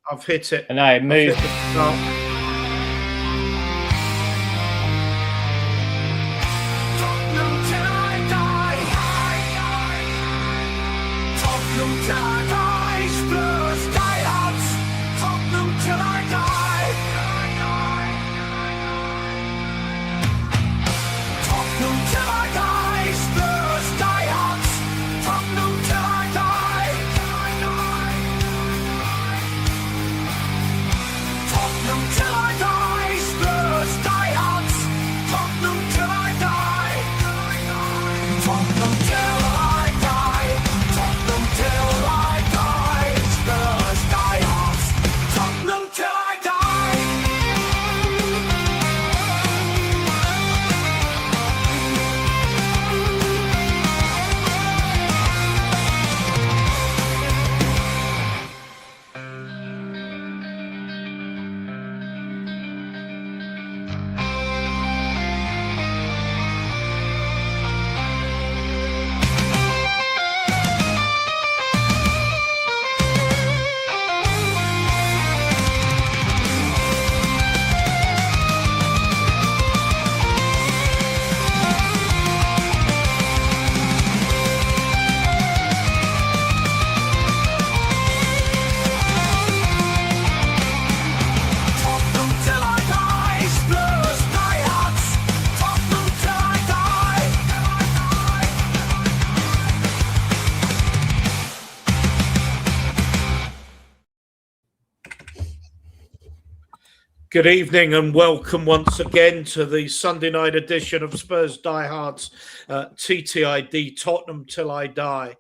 I've hit it. And I moved. Good evening and welcome once again to the Sunday night edition of Spurs Diehards TTID, Tottenham Till I Die.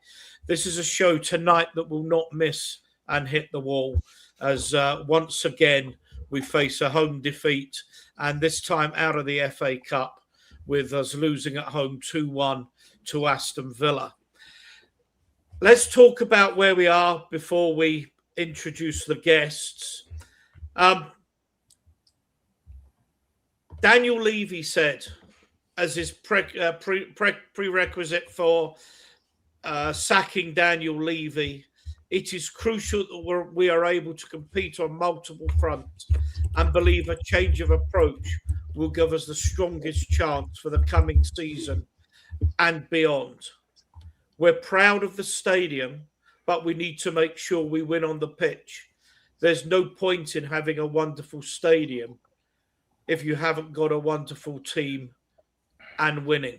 This is a show tonight that will not miss and hit the wall as once again we face a home defeat, and this time out of the FA Cup with us losing at home 2-1 to Aston Villa. Let's talk about where we are before we introduce the guests. Daniel Levy said, as his prerequisite for sacking Daniel Levy, it is crucial that we are able to compete on multiple fronts and believe a change of approach will give us the strongest chance for the coming season and beyond. We're proud of the stadium, but we need to make sure we win on the pitch. There's no point in having a wonderful stadium if you haven't got a wonderful team and winning.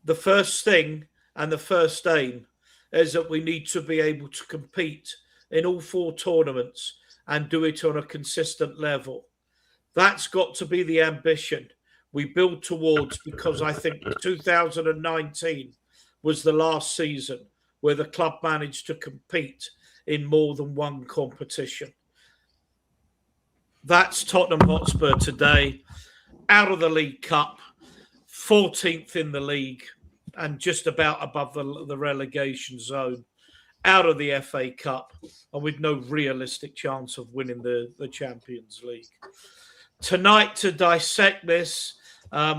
The first thing and the first aim is that we need to be able to compete in all four tournaments and do it on a consistent level. That's got to be the ambition we build towards, because I think 2019 was the last season where the club managed to compete in more than one competition. That's Tottenham Hotspur today, out of the League Cup, 14th in the league and just about above the relegation zone, out of the FA Cup and with no realistic chance of winning the Champions League. Tonight, to dissect this,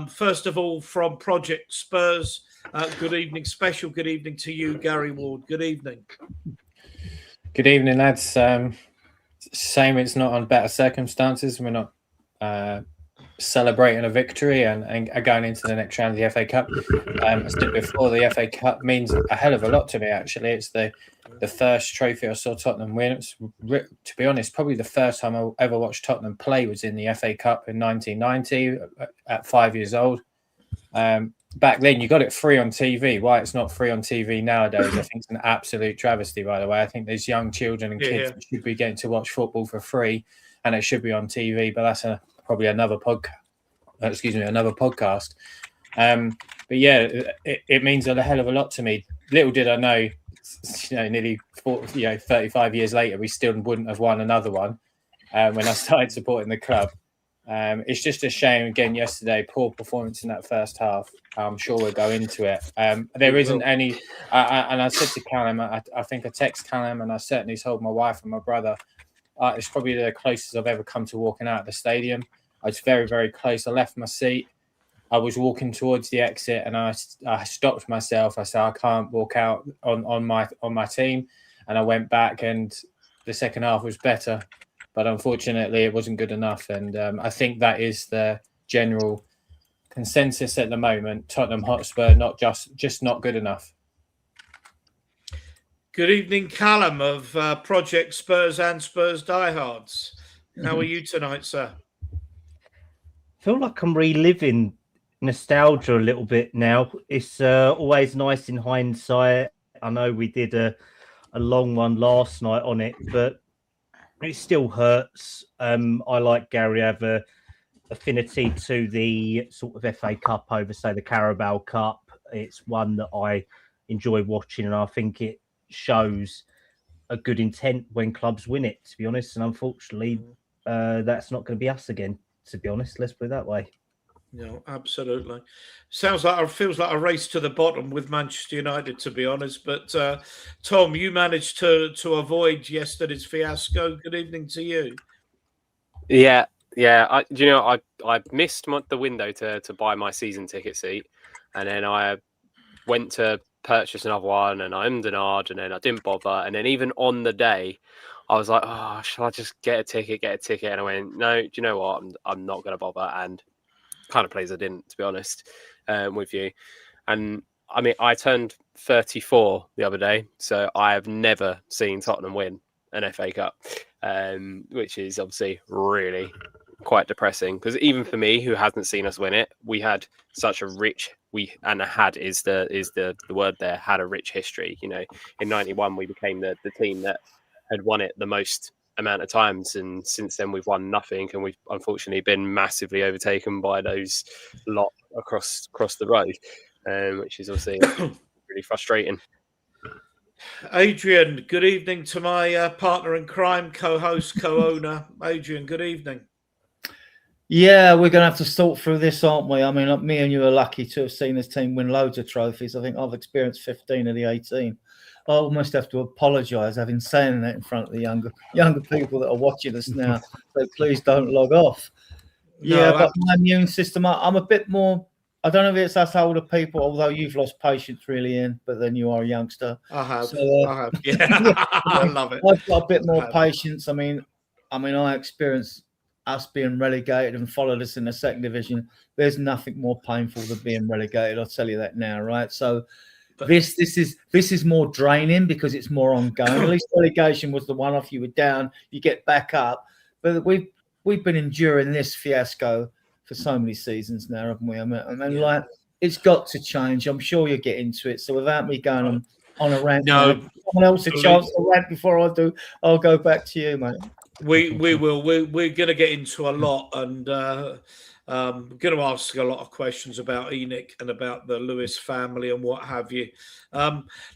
first of all, from Project Spurs, good evening, special good evening to you, Gary Ward. Good evening. Good evening, lads. Shame it's not on better circumstances. We're not celebrating a victory and going into the next round of the FA Cup. As I said before, the FA Cup means a hell of a lot to me, actually. It's the first trophy I saw Tottenham win. It's, to be honest, probably the first time I ever watched Tottenham play was in the FA Cup in 1990 at 5 years old. Back then, you got it free on TV. Why it's not free on TV nowadays, I think it's an absolute travesty, by the way. I think there's young children and kids that should be getting to watch football for free, and it should be on TV, but that's probably another podcast. Another podcast. But yeah, it means a hell of a lot to me. Little did I know, nearly 35 years later, we still wouldn't have won another one when I started supporting the club. It's just a shame, again, yesterday, poor performance in that first half. I'm sure we'll go into it. There isn't any, and I said to Callum, I think I text Callum, and I certainly told my wife and my brother, it's probably the closest I've ever come to walking out of the stadium. I was very, very close. I left my seat. I was walking towards the exit, and I stopped myself. I said, I can't walk out on my team, and I went back, and the second half was better, but unfortunately, it wasn't good enough. And I think that is the general consensus at the moment. Tottenham Hotspur just not good enough. Good evening, Callum of Project Spurs and Spurs Diehards. How are you tonight, sir? I feel like I'm reliving nostalgia a little bit now. It's always nice in hindsight. I know we did a long one last night on it, but it still hurts. I like Gary, have a affinity to the sort of FA Cup over, say, the Carabao Cup. It's one that I enjoy watching, and I think it shows a good intent when clubs win it, to be honest. And unfortunately, that's not going to be us again, to be honest. Let's put it that way. No, absolutely. Feels like a race to the bottom with Manchester United, to be honest. But Tom, you managed to avoid yesterday's fiasco. Good evening to you. Yeah. I missed the window to buy my season ticket seat, and then I went to purchase another one, and I ummed and ahed, and then I didn't bother. And then even on the day, I was like, oh, shall I just get a ticket? And I went, no, do you know what? I'm not going to bother. And kind of plays I didn't, to be honest, with you. And I mean, I turned 34 the other day, so I have never seen Tottenham win an FA Cup, which is obviously really quite depressing, because even for me, who hasn't seen us win it, we had such a rich the word there, had a rich history. You know, in 91 we became the team that had won it the most amount of times, and since then we've won nothing, and we've unfortunately been massively overtaken by those lot across the road, which is obviously really frustrating. Adrian, good evening to my partner in crime, co-host, co-owner. Adrian, good evening. Yeah, we're going to have to sort through this, aren't we? I mean, like, me and you are lucky to have seen this team win loads of trophies. I think I've experienced 15 of the 18. I almost have to apologise having saying that in front of the younger people that are watching us now. So please don't log off. Yeah, but my immune system, I'm a bit more. I don't know if it's us older people, although you've lost patience really, Ian, but then you are a youngster. I have. So, I have. Yeah, I love it. I've got a bit more patience. I mean, I experienced us being relegated and followed us in the second division. There's nothing more painful than being relegated. I'll tell you that now, right? So this is more draining because it's more ongoing. At least relegation was the one-off. You were down, you get back up. But we've been enduring this fiasco for so many seasons now, haven't we? I mean, like, it's got to change. I'm sure you'll get into it. So without me going on a rant, someone else a chance to rant before I do, I'll go back to you, mate. We will. We're going to get into a lot, and going to ask a lot of questions about Enoch and about the Lewis family and what have you.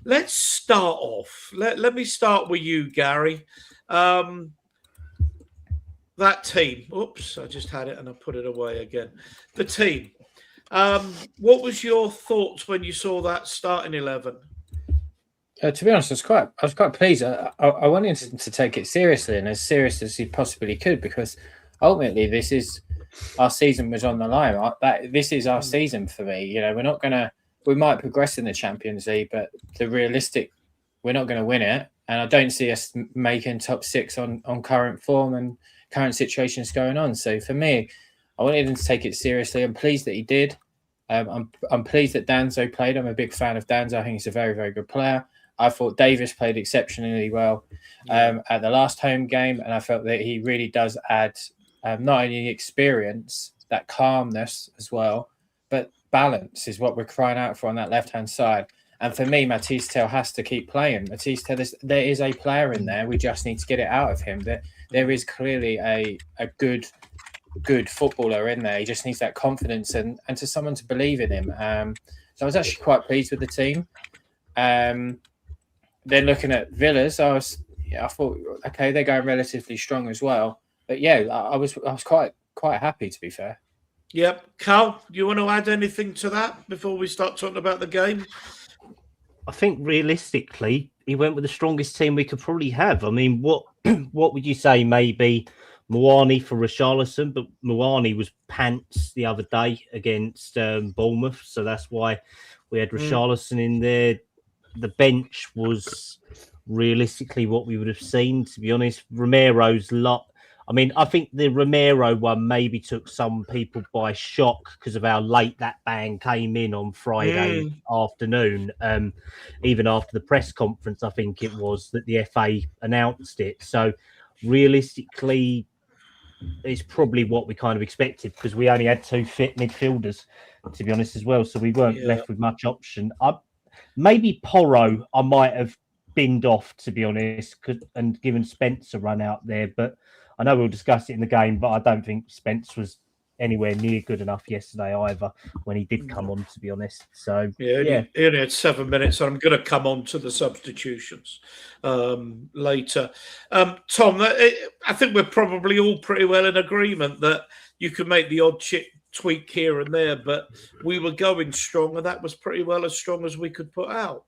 Let's start off. Let me start with you, Gary. That team. Oops, I just had it and I put it away again. The team. What was your thoughts when you saw that starting 11? To be honest, I was quite pleased. I wanted to take it seriously, and as serious as he possibly could, because ultimately this is our season was on the line. This is our season for me. You know, we might progress in the Champions League, but we're not going to win it. And I don't see us making top 6 on current form and current situations going on. So for me, I wanted him to take it seriously. I'm pleased that he did. I'm pleased that Danzo played. I'm a big fan of Danzo. I think he's a very, very good player. I thought Davis played exceptionally well at the last home game, and I felt that he really does add not only experience, that calmness as well, but balance is what we're crying out for on that left-hand side. And for me, Matisse Tel has to keep playing. Matisse Tel, there is a player in there. We just need to get it out of him. There is clearly a good footballer in there. He just needs that confidence and to someone to believe in him. So I was actually quite pleased with the team. Then looking at Villas, I thought, okay, they're going relatively strong as well. But yeah, I was quite happy, to be fair. Yep. Carl, do you want to add anything to that before we start talking about the game? I think realistically, he went with the strongest team we could probably have. I mean, what would you say maybe Moani for Richarlison, but Moani was pants the other day against Bournemouth, so that's why we had Richarlison in there. The bench was realistically what we would have seen, to be honest. Romero's lot. I mean, I think the Romero one maybe took some people by shock because of how late that ban came in on Friday afternoon. Even after the press conference, I think it was that the FA announced it. So realistically, it's probably what we kind of expected because we only had 2 fit midfielders, to be honest, as well. So we weren't left with much option. Maybe Porro, I might have binned off, to be honest, and given Spence a run out there. But I know we'll discuss it in the game, but I don't think Spence was anywhere near good enough yesterday either when he did come on, to be honest. So he only had 7 minutes. I'm going to come on to the substitutions later. Tom, I think we're probably all pretty well in agreement that you can make the odd tweak here and there, but we were going strong, and that was pretty well as strong as we could put out.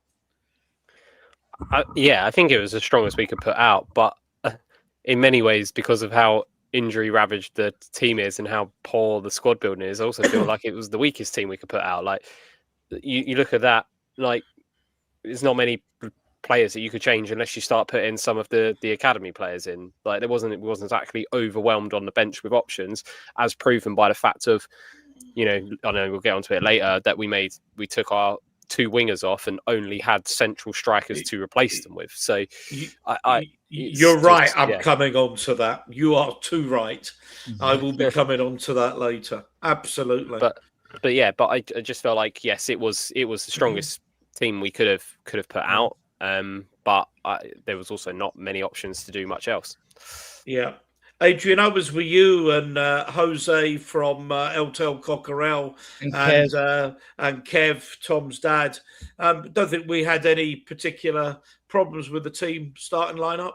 I think it was as strong as we could put out, but in many ways, because of how injury ravaged the team is and how poor the squad building is, I also feel like it was the weakest team we could put out. Like you look at that, like there's not many players that you could change unless you start putting some of the academy players in. Like it wasn't exactly overwhelmed on the bench with options, as proven by the fact of, I know we'll get onto it later, that we took our 2 wingers off and only had central strikers to replace them with. So you're right. I'm coming on to that. You are too right. I will be coming on to that later. Absolutely. But I just felt like, yes, it was the strongest team we could have put out. But there was also not many options to do much else. Yeah. Adrian, I was with you and Jose from El Tel Cocorel and Kev, Tom's dad. Don't think we had any particular problems with the team starting lineup.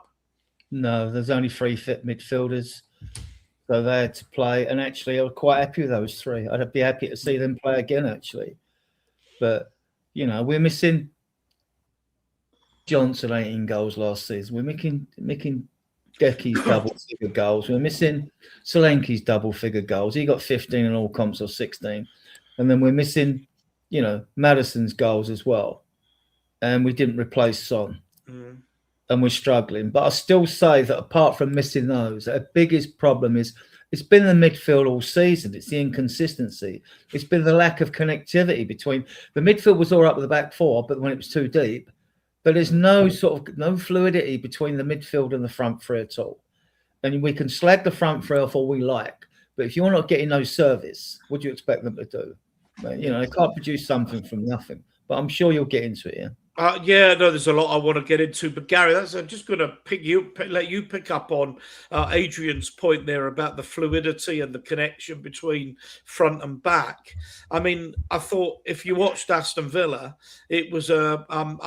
No, there's only 3 fit midfielders, so they had to play. And actually, I was quite happy with those 3. I'd be happy to see them play again, actually. But we're missing Johnson 18 goals last season. We're making Decky's double-figure goals. We're missing Solanke's double-figure goals. He got 15 in all comps or 16. And then we're missing, Madison's goals as well. And we didn't replace Son. And we're struggling. But I still say that apart from missing those, our biggest problem is it's been the midfield all season. It's the inconsistency. It's been the lack of connectivity between the midfield was all right with the back 4, but when it was too deep, but there's no fluidity between the midfield and the front 3 at all. And we can slag the front 3 off all we like, but if you're not getting no service, what do you expect them to do? They can't produce something from nothing. But I'm sure you'll get into it, there's a lot I want to get into, but Gary, I'm just going to let you pick up on Adrian's point there about the fluidity and the connection between front and back. I mean, I thought if you watched Aston Villa, it was a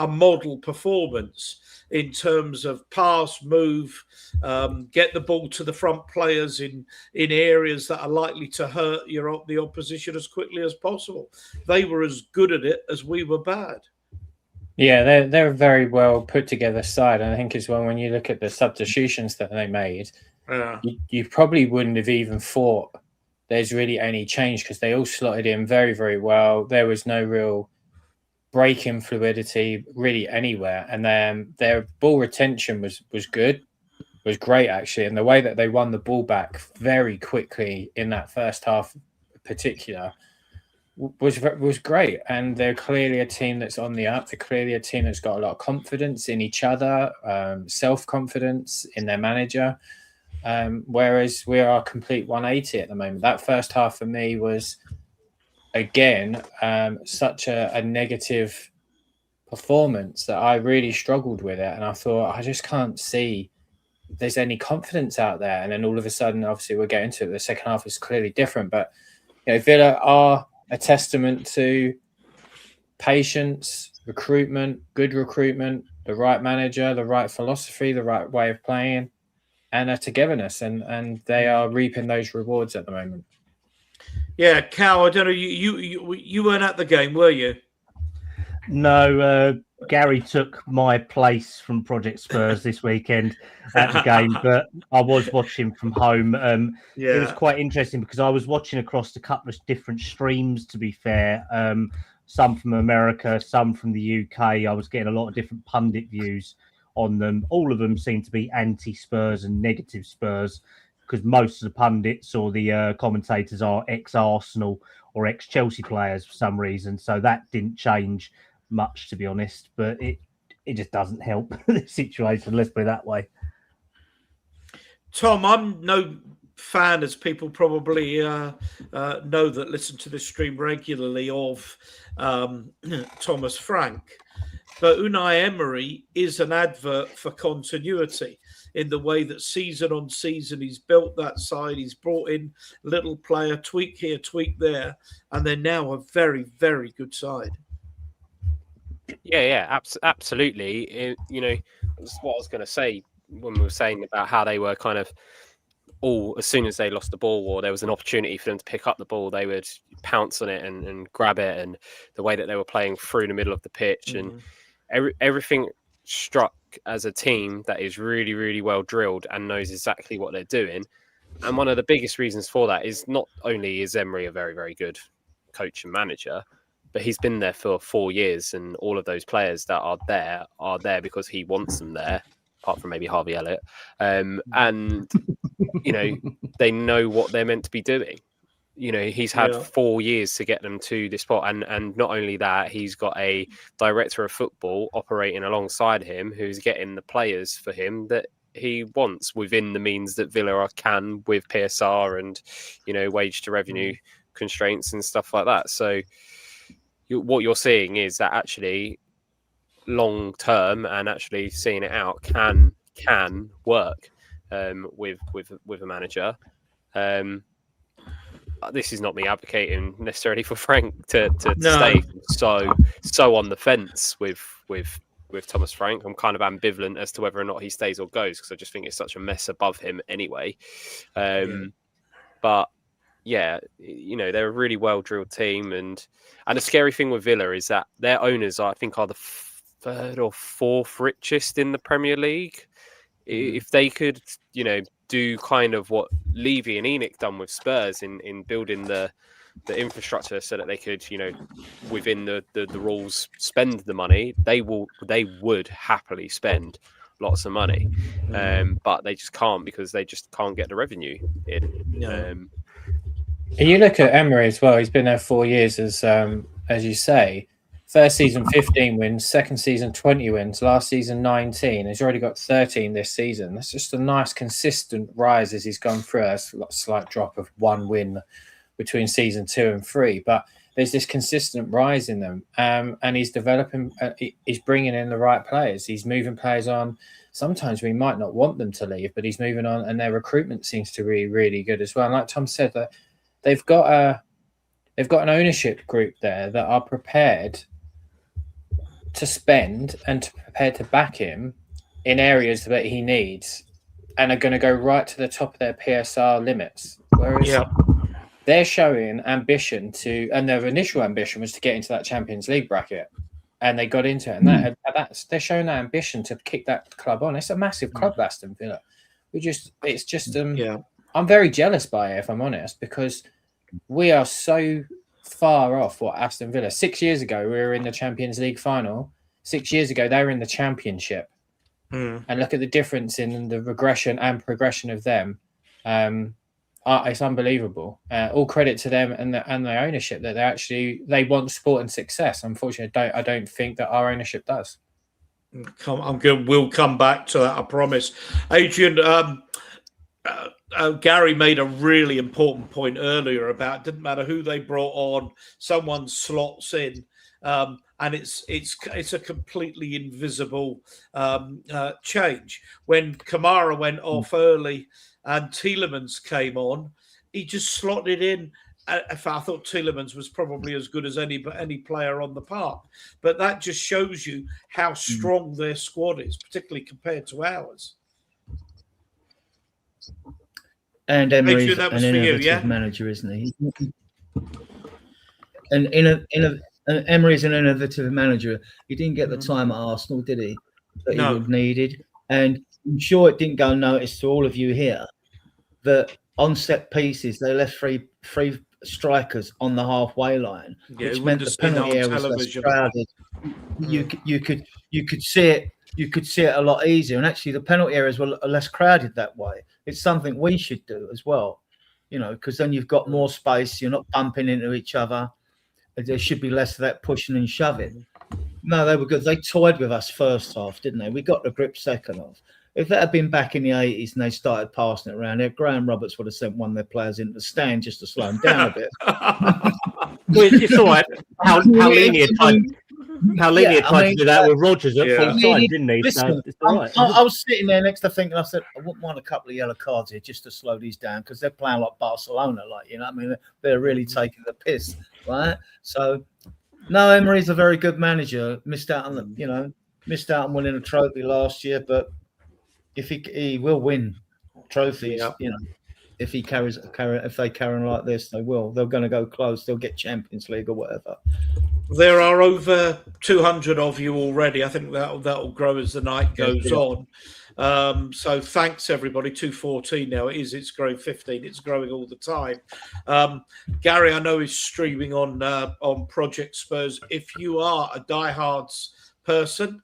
model performance in terms of pass, move, get the ball to the front players in areas that are likely to hurt the opposition as quickly as possible. They were as good at it as we were bad. Yeah, they're a very well put together side, and I think as well when you look at the substitutions that they made, you probably wouldn't have even thought there's really any change because they all slotted in very, very well. There was no real break in fluidity really anywhere, and then their ball retention was good, was great actually, and the way that they won the ball back very quickly in that first half, in particular, was great. And they're clearly a team that's on the up. They're clearly a team that's got a lot of confidence in each other, self-confidence in their manager. Whereas we are a complete 180 at the moment. That first half for me was, again, such a negative performance that I really struggled with it. And I thought, I just can't see there's any confidence out there. And then all of a sudden, obviously, we'll get into it. The second half is clearly different. But Villa are a testament to patience, recruitment, good recruitment, the right manager, the right philosophy, the right way of playing, and a togetherness. And they are reaping those rewards at the moment. Yeah, Cal, I don't know. You weren't at the game, were you? No, Gary took my place from Project Spurs this weekend at the game, but I was watching from home. It was quite interesting because I was watching across a couple of different streams, to be fair. Some from America, some from the UK. I was getting a lot of different pundit views on them. All of them seem to be anti-Spurs and negative Spurs, because most of the pundits or the commentators are ex-Arsenal or ex-Chelsea players for some reason. So that didn't change much, to be honest, but it just doesn't help the situation, let's put it that way. Tom, I'm no fan, as people probably know that listen to this stream regularly, of Thomas Frank. But Unai Emery is an advert for continuity in the way that season on season he's built that side. He's brought in little player, tweak here, tweak there, and they're now a very, very good side. Yeah, absolutely. That's what I was going to say when we were saying about how they were kind of all, as soon as they lost the ball or there was an opportunity for them to pick up the ball, they would pounce on it and grab it, and the way that they were playing through the middle of the pitch and everything struck as a team that is really, really well drilled and knows exactly what they're doing. And one of the biggest reasons for that is not only is Emery a very, very good coach and manager, but he's been there for 4 years, and all of those players that are there because he wants them there, apart from maybe Harvey Elliott. And, they know what they're meant to be doing. He's had 4 years to get them to this spot. And not only that, he's got a director of football operating alongside him who's getting the players for him that he wants within the means that Villa can with PSR and, wage to revenue constraints and stuff like that. So what you're seeing is that actually long term and actually seeing it out can work with a manager. This is not me advocating necessarily for Frank to stay so on the fence with Thomas Frank. I'm kind of ambivalent as to whether or not he stays or goes, because I just think it's such a mess above him anyway. But yeah, they're a really well drilled team, and the scary thing with Villa is that their owners are the third or fourth richest in the Premier League. If they could, do kind of what Levy and Enoch done with Spurs in building the infrastructure so that they could, within the rules, spend the money, they would happily spend lots of money, but they just can't, because they just can't get the revenue in. And you look at Emery as well. He's been there 4 years, as you say. First season, 15 wins. Second season, 20 wins. Last season, 19. He's already got 13 this season. That's just a nice, consistent rise as he's gone through. A slight drop of 1 win between season 2 and 3. But there's this consistent rise in them. And he's developing, he's bringing in the right players. He's moving players on. Sometimes we might not want them to leave, but he's moving on. And their recruitment seems to be really good as well. And like Tom said, that they've got an ownership group there that are prepared to spend and prepared to back him in areas that he needs, and are going to go right to the top of their PSR limits. Whereas they're showing ambition and their initial ambition was to get into that Champions League bracket, and they got into it. And they're showing that ambition to kick that club on. It's a massive club, Aston Villa. I'm very jealous by it, if I'm honest, because we are so far off what Aston Villa. 6 years ago, we were in the Champions League final. 6 years ago, they were in the Championship. And look at the difference in the regression and progression of them. It's unbelievable. All credit to them and their ownership, that they want sport and success. Unfortunately, I don't think that our ownership does. We'll come back to that, I promise. Adrian, Gary made a really important point earlier about it didn't matter who they brought on, someone slots in, and it's a completely invisible change. When Kamara went off early and Tielemans came on, he just slotted in. I thought Tielemans was probably as good as any player on the park, but that just shows you how strong their squad is, particularly compared to ours. And Emery's an innovative manager, isn't he? And And Emery's an innovative manager. He didn't get the time at Arsenal, did he? That he No. would have needed. And I'm sure it didn't go unnoticed to all of you here that on set pieces they left three strikers on the halfway line, Yeah, which it meant wouldn't the have seen penalty on area was less television. crowded. You could see it. You could see it a lot easier, and actually, the penalty areas were less crowded that way. It's something we should do as well, because then you've got more space. You're not bumping into each other. There should be less of that pushing and shoving. No, they were good. They toyed with us first half, didn't they? We got the grip second half. If that had been back in the 80s and they started passing it around there, Graham Roberts would have sent one of their players into the stand just to slow them down a bit. Well, it's all right. Paulinia tried to do that with Rodgers at full time, didn't he? Listen, So it's all right. I was sitting there next to thinking, I said, I wouldn't mind a couple of yellow cards here just to slow these down because they're playing like Barcelona, they're really taking the piss, right? So, no, Emery's a very good manager. Missed out on winning a trophy last year, but if he will win trophies, if they carry on like this, they will. They're going to go close. They'll get Champions League or whatever. There are over 200 of you already. I think that'll grow as the night goes on. So thanks everybody. 214 now. It's growing 15. It's growing all the time. Gary, I know, is streaming on Project Spurs. If you are a diehards person,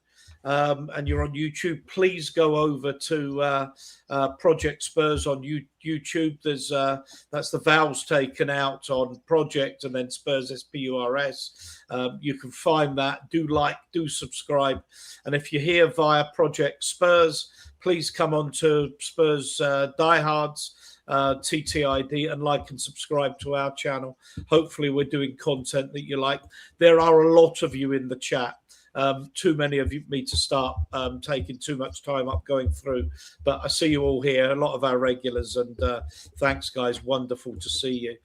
and you're on YouTube, please go over to Project Spurs on YouTube. There's that's the vowels taken out on Project and then Spurs, SPURS. You can find that. Do like, do subscribe, and if you're here via Project Spurs, please come on to Spurs Diehards TTID and like and subscribe to our channel. Hopefully, we're doing content that you like. There are a lot of you in the chat. Too many of me to start taking too much time up going through. But I see you all here, a lot of our regulars, and thanks, guys. Wonderful to see you.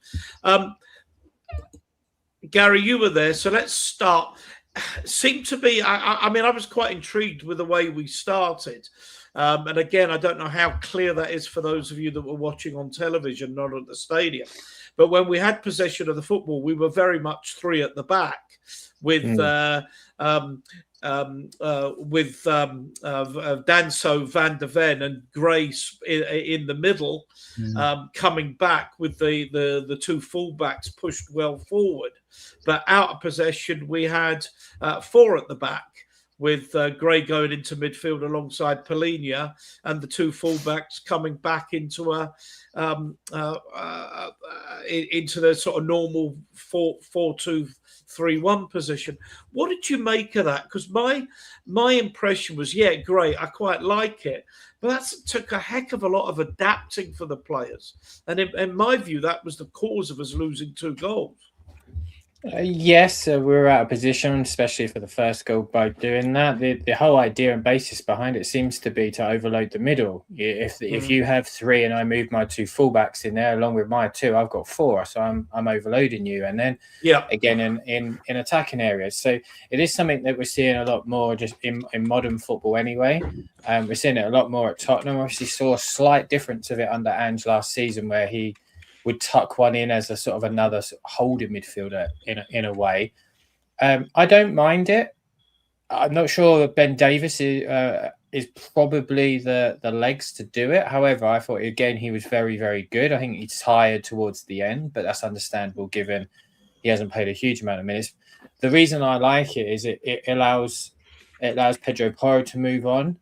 Gary, you were there, so let's start. Seemed to be, I mean, I was quite intrigued with the way we started. And again, I don't know how clear that is for those of you that were watching on television, not at the stadium. But when we had possession of the football, we were very much three at the back with Danso, Van der Ven, and Grace in the middle, coming back with the two fullbacks pushed well forward. But out of possession, we had four at the back, with Gray going into midfield alongside Paulinia, and the two fullbacks coming back into into the sort of normal 4-2-3-1 position. What did you make of that? Because my impression was, yeah, great, I quite like it, but that took a heck of a lot of adapting for the players. And in my view, that was the cause of us losing 2 goals. Yes, we were out of position, especially for the first goal by doing that. The whole idea and basis behind it seems to be to overload the middle. If you have 3 and I move my 2 fullbacks in there along with my 2, I've got 4, so I'm overloading you. And then again in attacking areas. So it is something that we're seeing a lot more just in modern football anyway. We're seeing it a lot more at Tottenham. Obviously saw a slight difference of it under Ange last season, where he would tuck one in as a sort of another sort of holding midfielder in a way. I don't mind it. I'm not sure that Ben Davies is probably the legs to do it. However, I thought, again, he was very, very good. I think he's tired towards the end, but that's understandable given he hasn't played a huge amount of minutes. The reason I like it is it allows Pedro Porro to move on.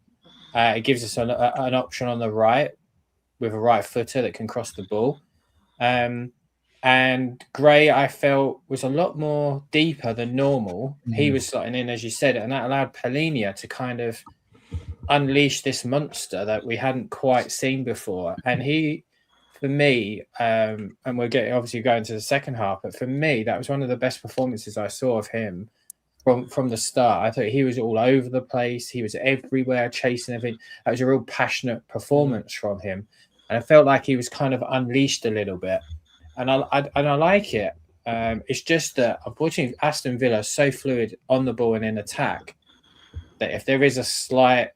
It gives us an option on the right with a right footer that can cross the ball. And Gray, I felt, was a lot more deeper than normal. He was slotting in, as you said, and that allowed Paulinia to kind of unleash this monster that we hadn't quite seen before. And he, for me, and we're obviously going to the second half, but for me, that was one of the best performances I saw of him from the start. I thought he was all over the place. He was everywhere, chasing everything. That was a real passionate performance from him. And I felt like he was kind of unleashed a little bit. And I like it. It's just that, unfortunately, Aston Villa is so fluid on the ball and in attack that if there is a slight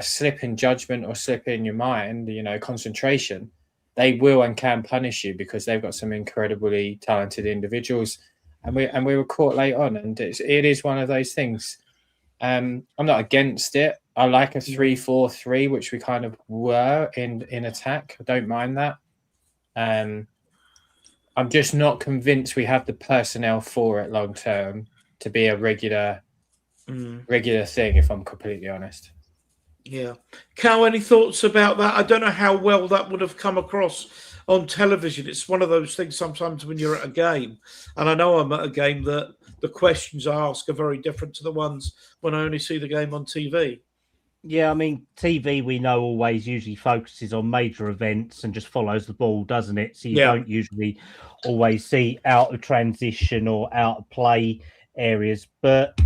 slip in judgment or slip in your mind, concentration, they will and can punish you because they've got some incredibly talented individuals. and we were caught late on, and it is one of those things. I'm not against it. I like a 3-4-3, which we kind of were in attack. I don't mind that. I'm just not convinced we have the personnel for it long term to be a regular thing, if I'm completely honest. Yeah. Cal, any thoughts about that? I don't know how well that would have come across on television. It's one of those things sometimes when you're at a game, and I know I'm at a game, that the questions I ask are very different to the ones when I only see the game on TV. Yeah, I mean, TV, we know, always usually focuses on major events and just follows the ball, doesn't it? So you don't usually always see out of transition or out of play areas. But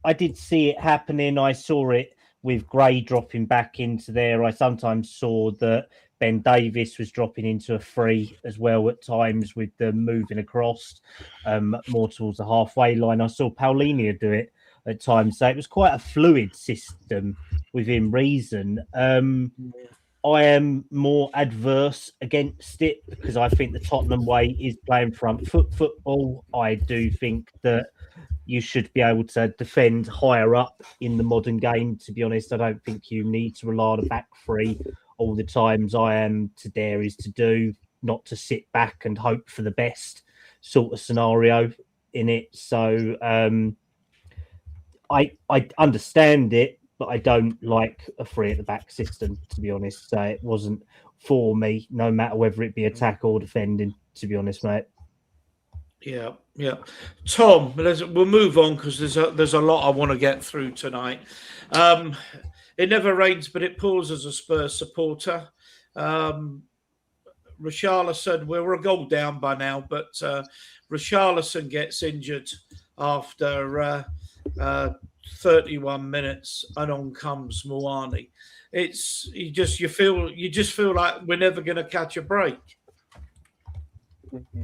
I did see it happening. I saw it with Gray dropping back into there. I sometimes saw that Ben Davis was dropping into a free as well at times, with them moving across more towards the halfway line. I saw Paulinho do it at times. So it was quite a fluid system within reason. I am more adverse against it because I think the Tottenham way is playing front foot football. I do think that you should be able to defend higher up in the modern game. To be honest, I don't think you need to rely on a back three all the times. I am to dare is to do, not to sit back and hope for the best sort of scenario in it. So I understand it, but I don't like a three at the back system, to be honest. So it wasn't for me, no matter whether it be attack or defending, to be honest, mate. Yeah. Tom, we'll move on because there's a lot I want to get through tonight. It never rains, but it pours as a Spurs supporter. Richarlison, we're a goal down by now, but Richarlison gets injured after 31 minutes, and on comes Muani. You just feel like we're never going to catch a break.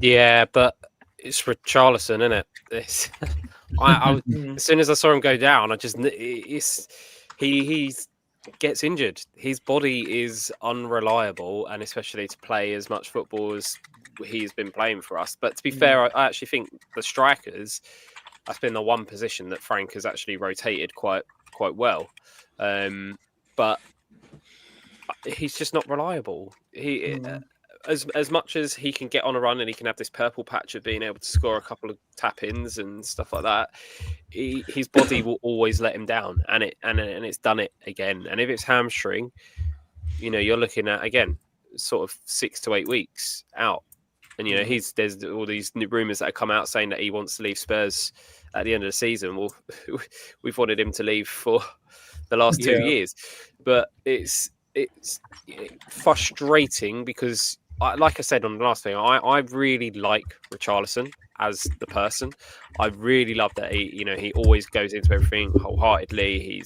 Yeah, but it's Richarlison, isn't it? As soon as I saw him go down, he gets injured. His body is unreliable, and especially to play as much football as he's been playing for us. But to be fair, I actually think the strikers, that's been the one position that Frank has actually rotated quite well. But he's just not reliable. As much as he can get on a run and he can have this purple patch of being able to score a couple of tap-ins and stuff like that, his body will always let him down, and it's done it again. And if it's hamstring, you're looking at, again, sort of 6 to 8 weeks out. And there's all these new rumours that have come out saying that he wants to leave Spurs at the end of the season. Well, we've wanted him to leave for the last 2 years, but it's frustrating because, like I said on the last thing, I really like Richarlison as the person. I really love that he always goes into everything wholeheartedly.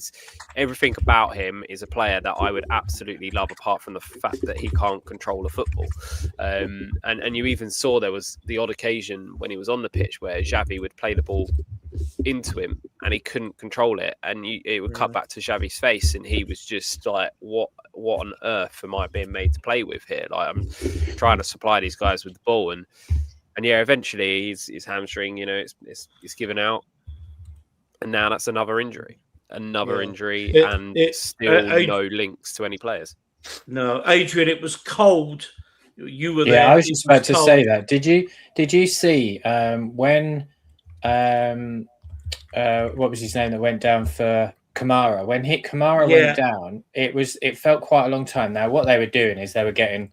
Everything about him is a player that I would absolutely love, apart from the fact that he can't control a football. And you even saw there was the odd occasion when he was on the pitch where Xavi would play the ball into him and he couldn't control it, and it would cut back to Xavi's face, and he was just like, what on earth am I being made to play with here? Like, I'm trying to supply these guys with the ball, and eventually his hamstring, it's given out, and now that's another injury, and still no links to any players. No, Adrian, it was cold. You were there. Yeah, I was just about to say that. Did you see when what was his name that went down for Kamara? When Kamara went down, it felt quite a long time. Now what they were doing is they were getting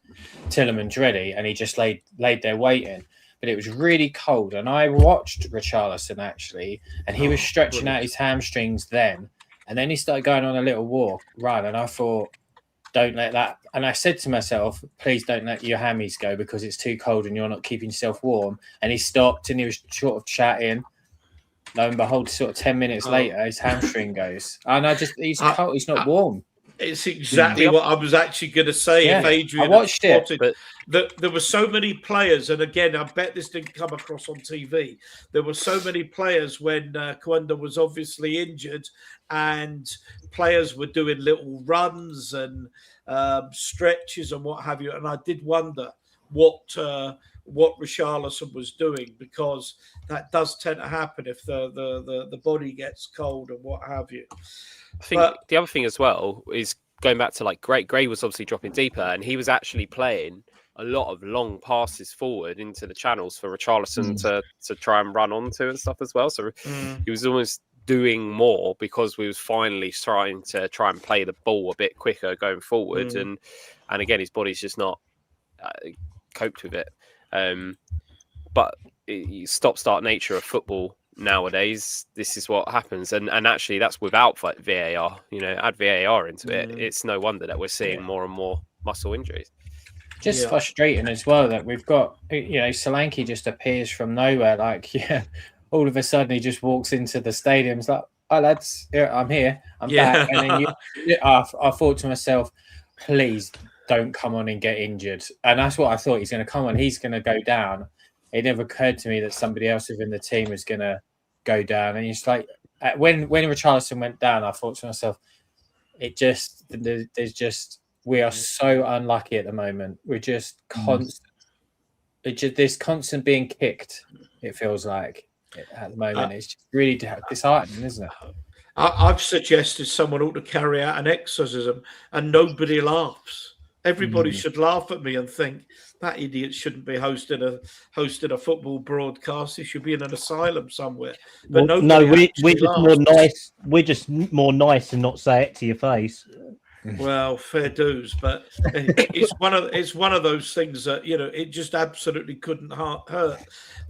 Tielemans ready, and he just laid there waiting. But it was really cold, and I watched Richarlison actually, and he was stretching out his hamstrings then, and then he started going on a little run, and I thought, don't let that. And I said to myself, please don't let your hammies go because it's too cold and you're not keeping yourself warm. And he stopped and he was sort of chatting. Lo and behold, sort of 10 minminutes later, his hamstring goes. And he's cold, he's not warm. It's exactly what I was actually going to say. Yeah, if Adrian I watched spotted, but there were so many players, and again, I bet this didn't come across on TV. There were so many players when Kwenda was obviously injured, and players were doing little runs and stretches and what have you. And I did wonder what what Richarlison was doing, because that does tend to happen if the body gets cold and what have you. I think the other thing as well is going back to like Gray was obviously dropping deeper, and he was actually playing a lot of long passes forward into the channels for Richarlison to try and run onto and stuff as well. So he was almost doing more because we was finally trying and play the ball a bit quicker going forward, and again his body's just not coped with it. But stop-start nature of football nowadays, this is what happens, and actually that's without VAR. Add VAR into it, it's no wonder that we're seeing more and more muscle injuries. Just frustrating as well that we've got, Solanke just appears from nowhere. Like, all of a sudden he just walks into the stadium. It's like, "Hi lads, I'm here, I'm back." And then I thought to myself, please don't come on and get injured. And that's what I thought. He's going to come on, he's going to go down. It never occurred to me that somebody else within the team was going to go down. And it's like, when Richarlison went down, I thought to myself, we are so unlucky at the moment. We're just this constant being kicked. It feels like at the moment. It's just really disheartening, isn't it? I've suggested someone ought to carry out an exorcism, and nobody laughs. Everybody should laugh at me and think that idiot shouldn't be hosting a football broadcast. He should be in an asylum somewhere. But we're just more nice. We're just more nice and not say it to your face. Well, fair dues, but it's one of those things that it just absolutely couldn't hurt.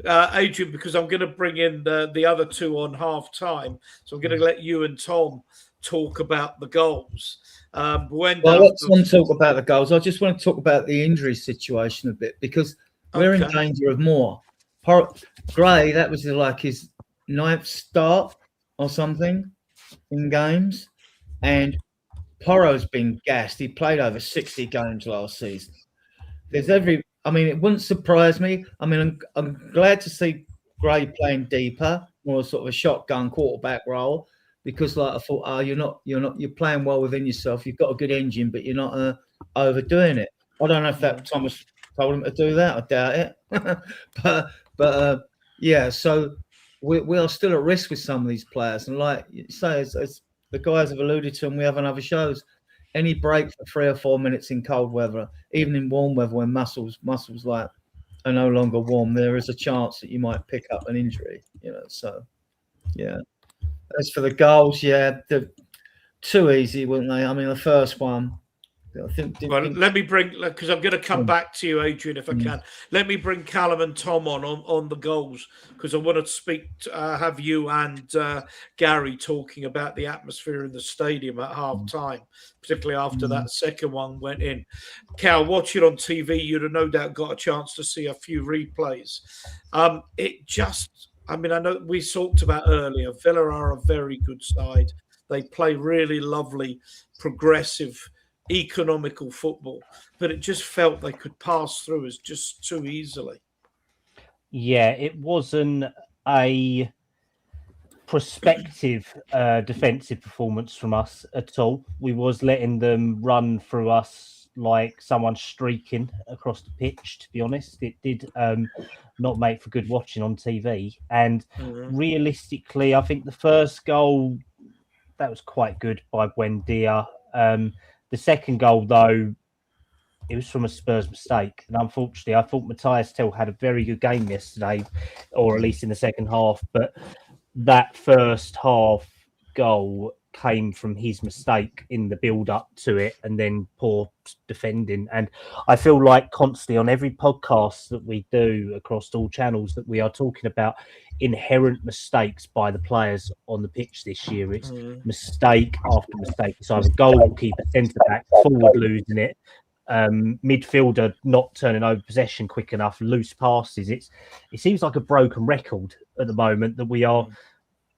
Adrian, because I'm going to bring in the other two on half time, so I'm going to let you and Tom talk about the goals. Let's not talk about the goals. I just want to talk about the injury situation a bit, because we're in danger of more. Gray, that was like his 9th start or something in games, and Porro's been gassed. He played over 60 games last season. It wouldn't surprise me. I'm glad to see Gray playing deeper, more sort of a shotgun quarterback role, because I thought, you're playing well within yourself. You've got a good engine, but you're not overdoing it. I don't know if that Thomas told him to do that. I doubt it. but so we are still at risk with some of these players. And like you say, as the guys have alluded to, and we have on other shows, any break for 3 or 4 minutes in cold weather, even in warm weather when muscles like are no longer warm, there is a chance that you might pick up an injury. So yeah. As for the goals, they're too easy, weren't they? The first one, I think. Let me bring, because I'm going to come back to you, Adrian, if I can. Let me bring Callum and Tom on the goals, because I want to have you and Gary talking about the atmosphere in the stadium at half time, particularly after that second one went in. Cal, watching on TV, you'd have no doubt got a chance to see a few replays. I know we talked about earlier, Villa are a very good side. They play really lovely, progressive, economical football, but it just felt they could pass through us just too easily. Yeah, it wasn't a prospective defensive performance from us at all. We was letting them run through us like someone streaking across the pitch, to be honest. It did not make for good watching on TV. And realistically, I think the first goal, that was quite good by Buendia. The second goal, though, it was from a Spurs mistake. And unfortunately, I thought Matthias Tell had a very good game yesterday, or at least in the second half. But that first half goal came from his mistake in the build-up to it, and then poor defending. And I feel like constantly on every podcast that we do across all channels that we are talking about inherent mistakes by the players on the pitch this year. It's mistake after mistake. It's either goalkeeper, centre-back, forward losing it, midfielder not turning over possession quick enough, loose passes. It seems like a broken record at the moment that we are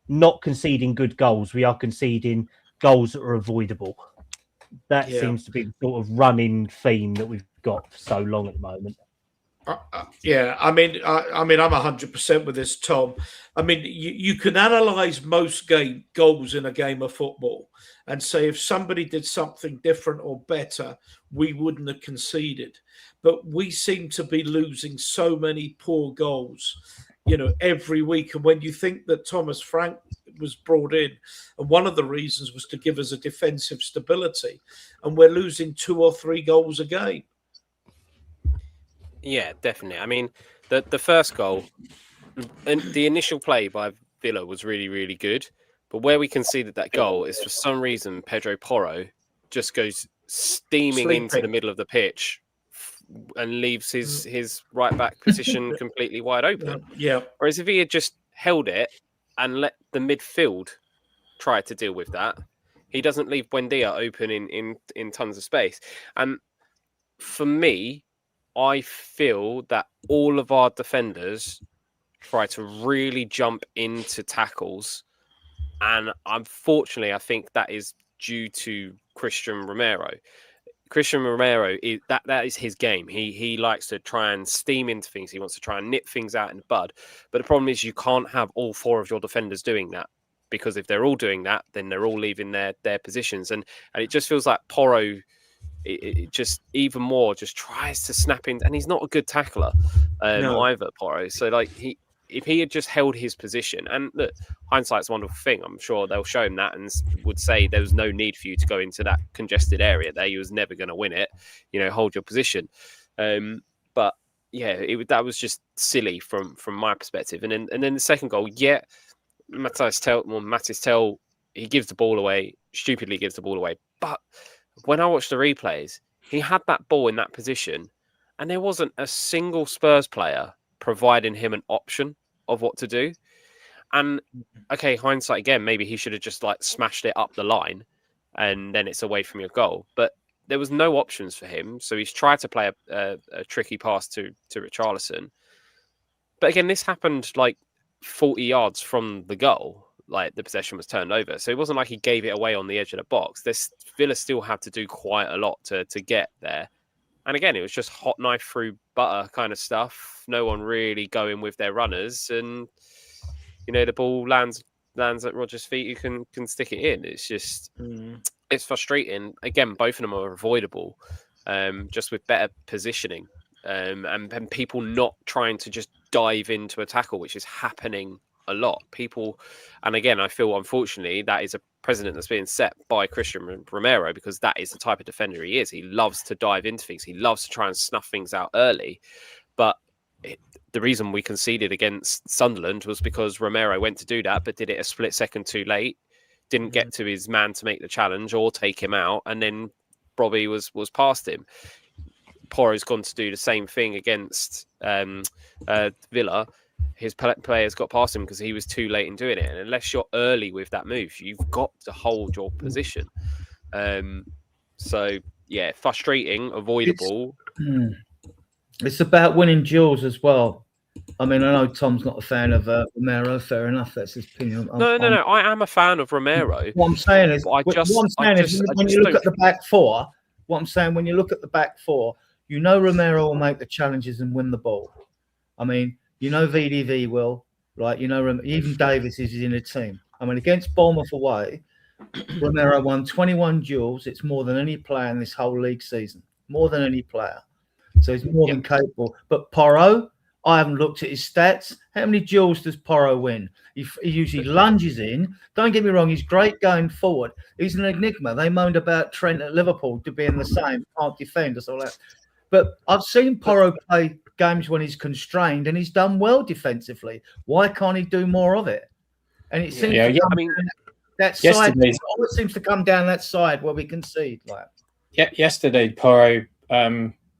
not conceding good goals. We are conceding goals that are avoidable. That seems to be the sort of running theme that we've got for so long at the moment. Yeah, I mean, I'm 100% with this, Tom. I mean, you can analyze most goals in a game of football and say if somebody did something different or better, we wouldn't have conceded. But we seem to be losing so many poor goals, every week. And when you think that Thomas Frank was brought in, and one of the reasons was to give us a defensive stability, and we're losing 2 or 3 goals a game. Yeah, definitely. I mean, the first goal, and the initial play by Villa was really, really good. But where we conceded that goal is for some reason Pedro Porro just goes steaming into the middle of the pitch and leaves his right back position completely wide open. Yeah. Whereas if he had just held it and let the midfield try to deal with that, he doesn't leave Buendia open in tons of space. And for me, I feel that all of our defenders try to really jump into tackles. And unfortunately, I think that is due to Christian Romero. Christian Romero, that is his game. He likes to try and steam into things. He wants to try and nip things out in the bud. But the problem is you can't have all 4 of your defenders doing that, because if they're all doing that, then they're all leaving their positions. And it just feels like Porro, it just even more just tries to snap in, and he's not a good tackler either, Porro. So if he had just held his position, and look, hindsight's a wonderful thing. I'm sure they'll show him that and would say there was no need for you to go into that congested area there. You was never going to win it. Hold your position. But yeah, that was just silly from my perspective. And then the second goal, Matis Tel, he gives the ball away, stupidly gives the ball away. But when I watched the replays, he had that ball in that position, and there wasn't a single Spurs player providing him an option of what to do. And okay, hindsight again, maybe he should have just smashed it up the line and then it's away from your goal. But there was no options for him. So he's tried to play a tricky pass to Richarlison. But again, this happened 40 yards from the goal. The possession was turned over. So it wasn't like he gave it away on the edge of the box. Villa still had to do quite a lot to get there. And again, it was just hot knife through butter kind of stuff. No one really going with their runners. And, the ball lands at Rodgers' feet, who can stick it in. It's just, it's frustrating. Again, both of them are avoidable, just with better positioning. And people not trying to just dive into a tackle, which is happening a lot. And again, I feel unfortunately that is a precedent that's being set by Christian Romero, because that is the type of defender he is. He loves to dive into things. He loves to try and snuff things out early. But the reason we conceded against Sunderland was because Romero went to do that, but did it a split second too late, didn't get to his man to make the challenge or take him out, and then Bobby was past him. Porro's gone to do the same thing against Villa. His players got past him because he was too late in doing it. And unless you're early with that move, you've got to hold your position. So, yeah, frustrating, avoidable. It's about winning duels as well. I mean, I know Tom's not a fan of Romero. Fair enough, that's his opinion. No. I am a fan of Romero. What I'm saying is, when you look at the back four, Romero will make the challenges and win the ball. I mean, VDV will, right? Even Davis is in the team. I mean, against Bournemouth away, Romero won 21 duels. It's more than any player in this whole league season. More than any player. So he's more than capable. But Porro, I haven't looked at his stats. How many duels does Porro win? He usually lunges in. Don't get me wrong, he's great going forward. He's an enigma. They moaned about Trent at Liverpool to being the same, can't defend us, all that. But I've seen Porro play games when he's constrained and he's done well defensively. Why can't he do more of it? And it seems that side always seems to come down that side where we concede. Yesterday, Porro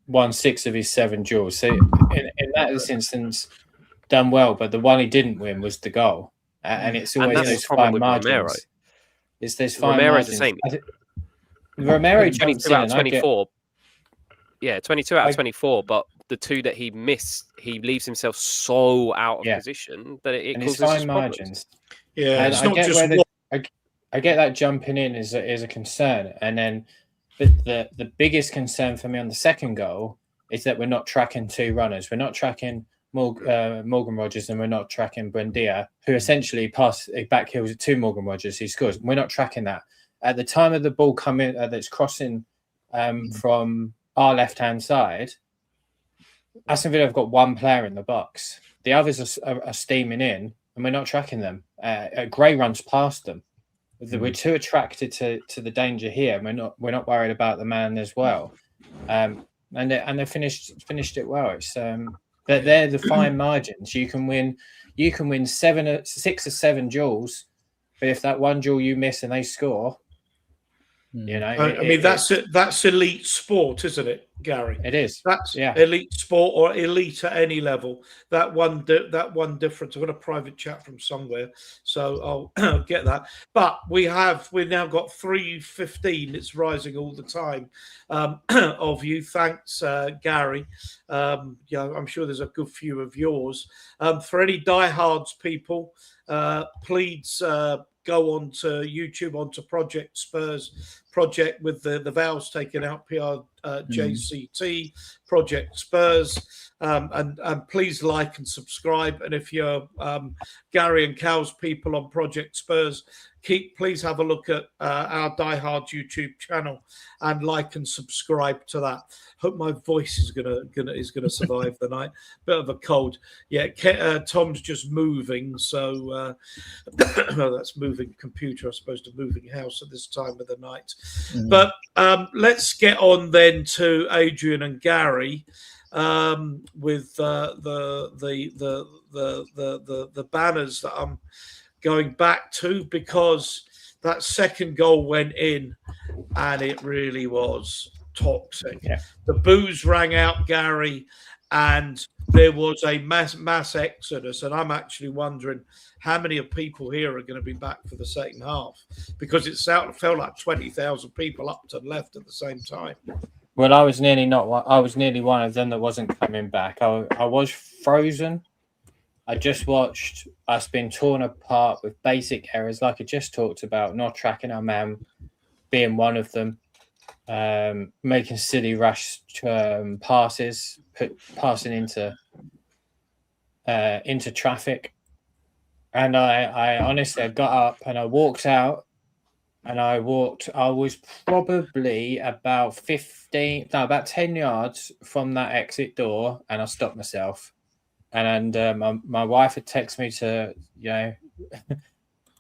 won 6 of his 7 duels. So in that instance, done well. But the one he didn't win was the goal, and it's always those fine margins. It's those fine Romero's margins. The same. Romero 22 out of 24. 22 out of 24. But the 2 that he missed, he leaves himself so out of position that it causes fine margins. Yeah, and it's not just. I get that jumping in is a concern, and then the biggest concern for me on the second goal is that we're not tracking two runners. We're not tracking Morgan Rogers, and we're not tracking Buendia, who essentially back heels to Morgan Rogers, who scores. We're not tracking that. At the time of the ball coming that's crossing from our left-hand side, Aston Villa have got one player in the box. The others are steaming in, and we're not tracking them. Gray runs past them. We're too attracted to the danger here, and we're not worried about the man as well. And they finished it well. It's they're the fine margins. You can win 6 or 7 duels, but if that one duel you miss and they score, you know, that's elite sport, isn't it, Gary? It is. That's elite sport, or elite at any level. That one difference. I've got a private chat from somewhere, so I'll get that. But we've now got 3:15. It's rising all the time. Of you, thanks, Gary. I'm sure there's a good few of yours. For any diehards people, please. Go on to YouTube, onto Project Spurs project with the vowels taken out, PRJCT, Project Spurs, and please like and subscribe. And if you're Gary and Cal's people on Project Spurs, please have a look at our Die Hard YouTube channel and like and subscribe to that. Hope my voice is gonna survive the night. Bit of a cold. Yeah, Tom's just moving, so that's moving computer. I suppose to moving house at this time of the night. But let's get on then to Adrian and Gary with the banners that I'm going back to, because that second goal went in and it really was toxic. Yeah. The boos rang out, Gary, and there was a mass exodus. And I'm actually wondering how many of people here are going to be back for the second half, because it felt like 20,000 people up to the left at the same time. Well, I was nearly one of them that wasn't coming back. I was frozen. I just watched us being torn apart with basic errors, like I just talked about, not tracking our man being one of them, making silly rush passes, passing into traffic. And I honestly got up and I walked out, and I was probably about 10 yards from that exit door, and I stopped myself. And my wife had texted me to,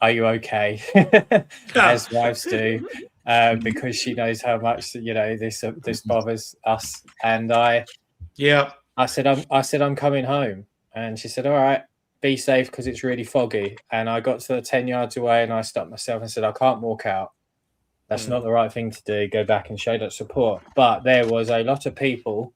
are you okay? As wives do, because she knows how much this bothers us. And I said I'm coming home, and she said, all right, be safe because it's really foggy. And I got to the 10 yards away, and I stopped myself and said, I can't walk out. That's not the right thing to do. Go back and show that support. But there was a lot of people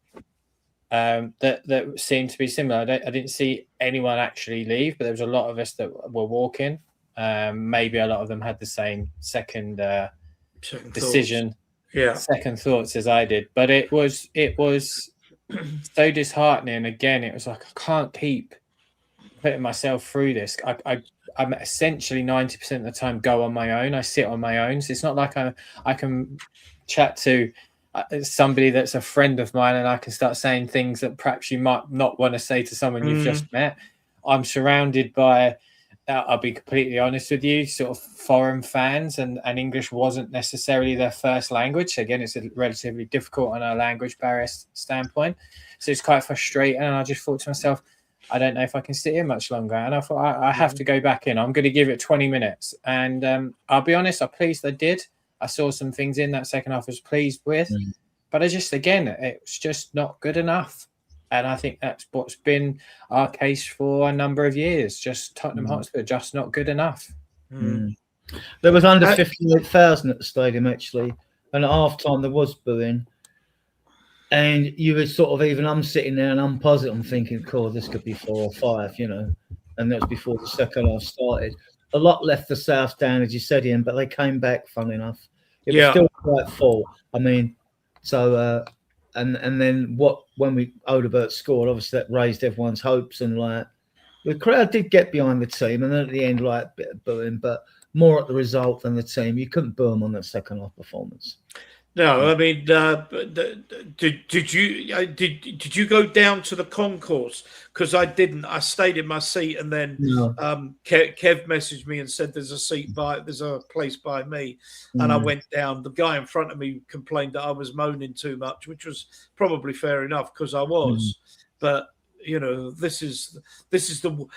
that seemed to be similar. I didn't see anyone actually leave, but there was a lot of us that were walking. Maybe a lot of them had the same second decision, second thoughts as I did. But it was so disheartening. Again, it was like, I can't keep putting myself through this. I'm essentially 90% of the time go on my own. I sit on my own. So it's not like I can chat to somebody that's a friend of mine and I can start saying things that perhaps you might not want to say to someone you've just met. I'm surrounded by, I'll be completely honest with you, sort of foreign fans, and English wasn't necessarily their first language. Again, it's relatively difficult on a language barrier standpoint. So it's quite frustrating. And I just thought to myself, I don't know if I can sit here much longer. And I thought, I have to go back in. I'm going to give it 20 minutes. And I'll be honest, I'm pleased I did. I saw some things in that second half I was pleased with. But it's just not good enough. And I think that's what's been our case for a number of years. Just Tottenham Hotspur, just not good enough. There was under 58,000 at the stadium, actually. And at half-time, there was booing. And you were sort of I'm sitting there and I'm positive. I'm thinking, cool, this could be 4 or 5, And that was before the second half started. A lot left the South down, as you said, Ian, but they came back, fun enough. It was still quite full. I mean, so... And then when Odebert scored, obviously that raised everyone's hopes, and the crowd did get behind the team, and then at the end, a bit of booing, but more at the result than the team. You couldn't boo them on that second half performance. No, I mean, did you go down to the concourse? Because I didn't. I stayed in my seat, and then No. Kev messaged me and said there's a place by me, and I went down. The guy in front of me complained that I was moaning too much, which was probably fair enough because I was. But this is the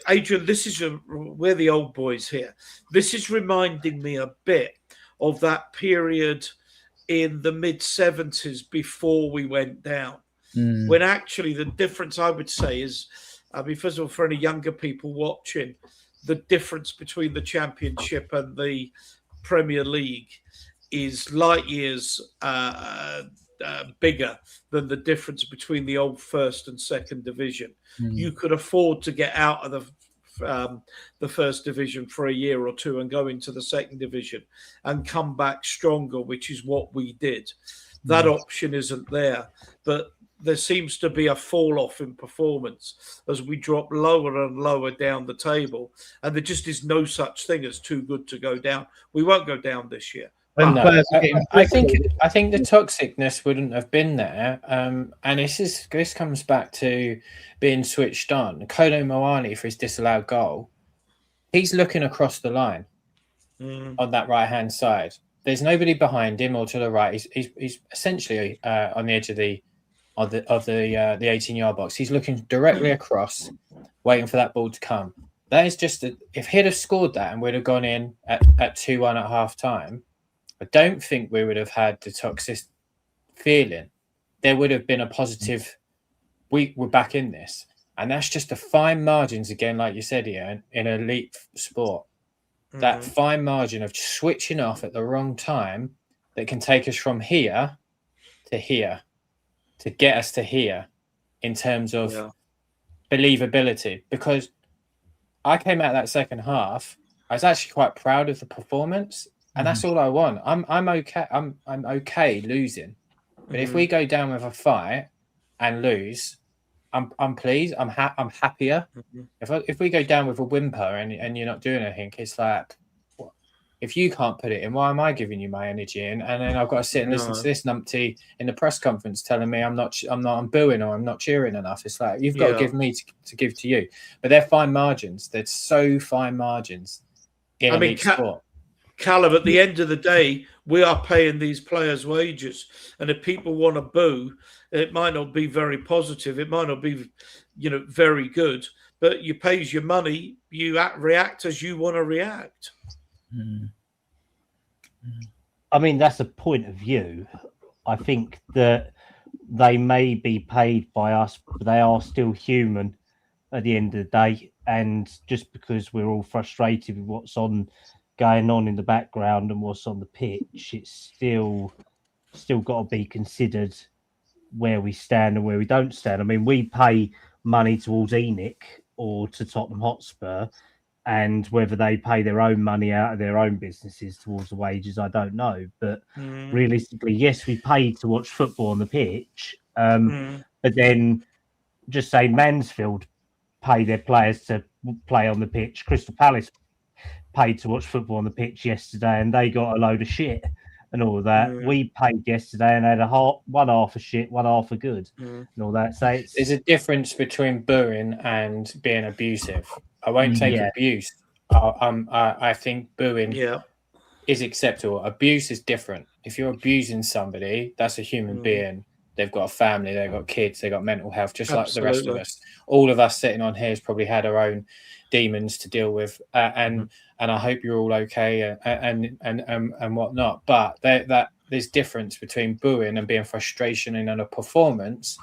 Adrian. We're the old boys here. This is reminding me a bit of that period in the mid-70s before we went down, when actually the difference I would say is, first of all, for any younger people watching, the difference between the Championship and the Premier League is light years bigger than the difference between the old first and second division. You could afford to get out of the first division for a year or two and go into the second division and come back stronger, which is what we did. That option isn't there, but there seems to be a fall off in performance as we drop lower and lower down the table, and there just is no such thing as too good to go down. We won't go down this year. No, I think the toxicness wouldn't have been there, and this comes back to being switched on. Kodo Moani, for his disallowed goal, he's looking across the line on that right hand side. There's nobody behind him or to the right. He's essentially on the edge of the 18-yard box. He's looking directly across, waiting for that ball to come. That is just if he'd have scored that and we'd have gone in at 2-1 at half time, I don't think we would have had the toxic feeling. There would have been a positive, we're back in this. And that's just the fine margins, again, like you said, Ian, in elite sport. That fine margin of switching off at the wrong time that can take us from here to get us to here in terms of believability. Because I came out that second half, I was actually quite proud of the performance. And that's all I want. I'm okay. I'm okay losing, but if we go down with a fight and lose, I'm pleased. I'm happier. If we go down with a whimper and you're not doing anything, it's like, what? If you can't put it in, why am I giving you my energy? And then I've got to sit and listen to this numpty in the press conference telling me I'm booing or I'm not cheering enough. It's like you've got to give me to give to you. But they're fine margins. They're so fine margins in elite sport. Callum, at the end of the day, we are paying these players wages. And if people want to boo, it might not be very positive. It might not be, very good. But you pays your money, you react as you want to react. I mean, that's a point of view. I think that they may be paid by us, but they are still human at the end of the day. And just because we're all frustrated with what's going on in the background and what's on the pitch, it's still got to be considered where we stand and where we don't stand. I mean, we pay money towards ENIC or to Tottenham Hotspur, and whether they pay their own money out of their own businesses towards the wages, I don't know. But realistically, yes, we pay to watch football on the pitch, but then just say Mansfield pay their players to play on the pitch. Crystal Palace paid to watch football on the pitch yesterday, and they got a load of shit and all of that. We paid yesterday and had one half of shit, one half of good, and all that. So there's a difference between booing and being abusive. I won't take abuse. I think booing is acceptable. Abuse is different. If you're abusing somebody, that's a human being. They've got a family, they've got kids, they've got mental health, just like the rest of us. All of us sitting on here has probably had our own demons to deal with, and I hope you're all okay and whatnot. But there's difference between booing and being frustration in a performance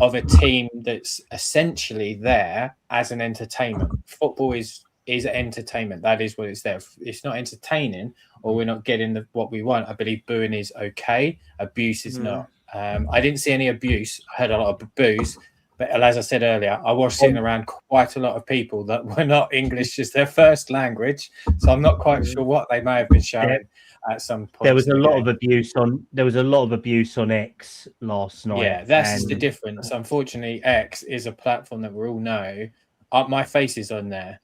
of a team that's essentially there as an entertainment. Football is entertainment. That is what it's there. If it's not entertaining or we're not getting what we want, I believe booing is okay. Abuse is not. I didn't see any abuse. I heard a lot of boos. But as I said earlier, I was sitting around quite a lot of people that were not English as their first language. So I'm not quite sure what they may have been showing at some point. There was a lot of abuse on X last night. Yeah, that's the difference. Unfortunately, X is a platform that we all know. My face is on there.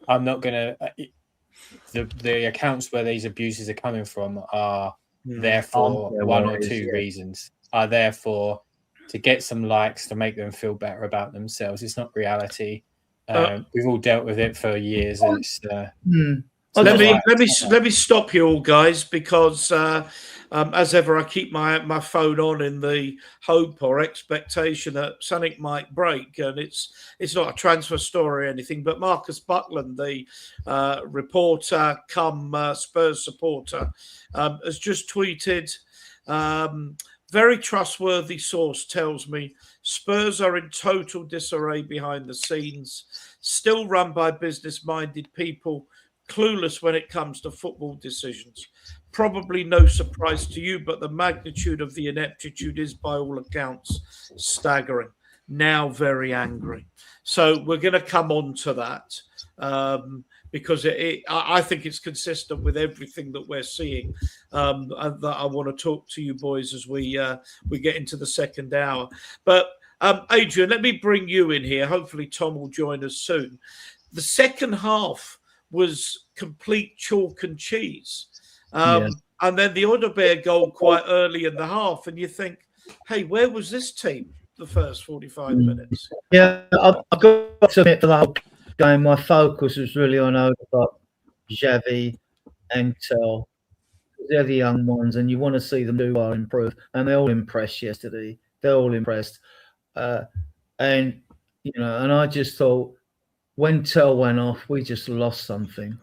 I'm not going to... The accounts where these abuses are coming from are there for Armchair one or warriors, two yeah. reasons. Are there for to get some likes, to make them feel better about themselves. It's not reality. We've all dealt with it for years, and it's Let me stop you all, guys, because as ever, I keep my phone on in the hope or expectation that something might break, and it's not a transfer story or anything. But Marcus Buckland, the reporter, come Spurs supporter, has just tweeted. Very trustworthy source tells me Spurs are in total disarray behind the scenes, still run by business-minded people, clueless when it comes to football decisions. Probably no surprise to you, but the magnitude of the ineptitude is, by all accounts, staggering. Now very angry. So we're going to come on to that because I think it's consistent with everything that we're seeing. And that I want to talk to you boys as we get into the second hour. But Adrian, let me bring you in here. Hopefully Tom will join us soon. The second half was complete chalk and cheese. And then the Odegaard goal quite early in the half. And you think, hey, where was this team the first 45 minutes? Yeah, I've got to admit for the whole game, my focus was really on Odegaard, Xavi, and Tel. They're the young ones, and you want to see them do well, improve. And they all impressed yesterday. They're all impressed. And I just thought when Tel went off, we just lost something.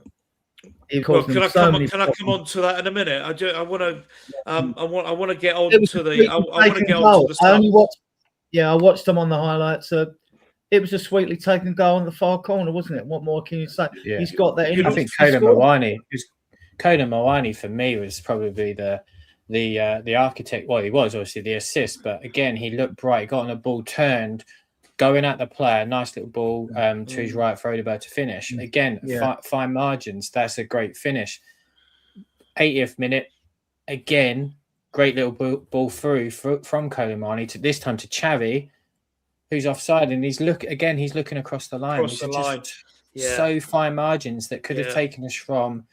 Well, can I come on to that in a minute? I want to get on to the. I want to get on to the stuff. I watched them on the highlights. It was a sweetly taken goal on the far corner, wasn't it? What more can you say? Yeah. He's got that. I think Conan Mawani for me was probably the architect. Well, he was obviously the assist, but again, he looked bright, got on the ball, turned, going at the player, nice little ball to his right for Odegaard to finish. Again, fine margins. That's a great finish. 80th minute, again, great little ball through from Colomani to this time to Xavi, who's offside, and he's looking across the line. So fine margins that could have taken us from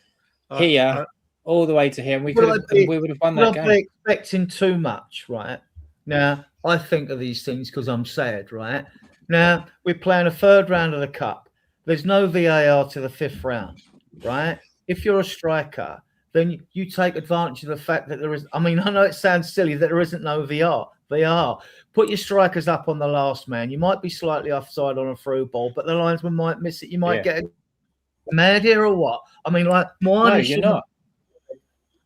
here all the way to here, and we would have won that game. Not expecting too much, right? Now, I think of these things because I'm sad, right? Now, we're playing a third round of the Cup. There's no VAR to the fifth round, right? If you're a striker, then you take advantage of the fact that there is. I mean, I know it sounds silly that there isn't no VAR. Put your strikers up on the last man. You might be slightly offside on a through ball, but the linesman might miss it. You might get mad here or what? I mean, like, no, you're not.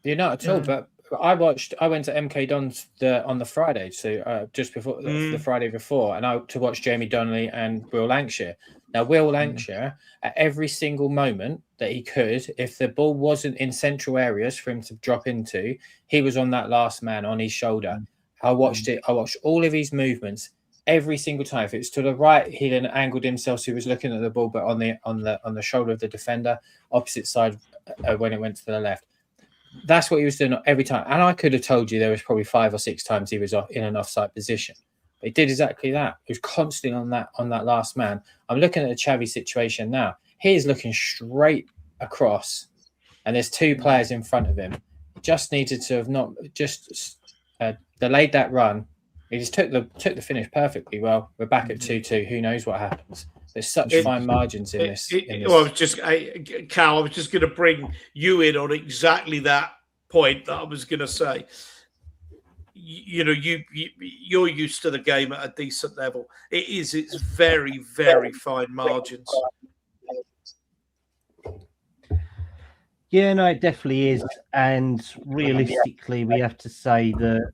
You're not at all. But I went to MK Dons on the Friday, so just before the Friday before, and to watch Jamie Donnelly and Will Lancashire. Now, Will Lancashire, at every single moment that he could, if the ball wasn't in central areas for him to drop into, he was on that last man on his shoulder. I watched it. I watched all of his movements every single time. If it's to the right, he then angled himself, so he was looking at the ball, but on the shoulder of the defender, opposite side when it went to the left. That's what he was doing every time. And I could have told you there was probably 5 or 6 times he was in an offside position. But he did exactly that. He was constantly on that last man. I'm looking at the Xavi situation now. He is looking straight across, and there's 2 players in front of him. He just needed to have not just delayed that run. He just took the finish perfectly well. We're back at 2-2. Who knows what happens? There's such fine margins in this. Well, Cal, I was just going to bring you in on exactly that point that I was going to say. You're used to the game at a decent level. It's very, very fine margins. Yeah, no, it definitely is. And realistically, we have to say that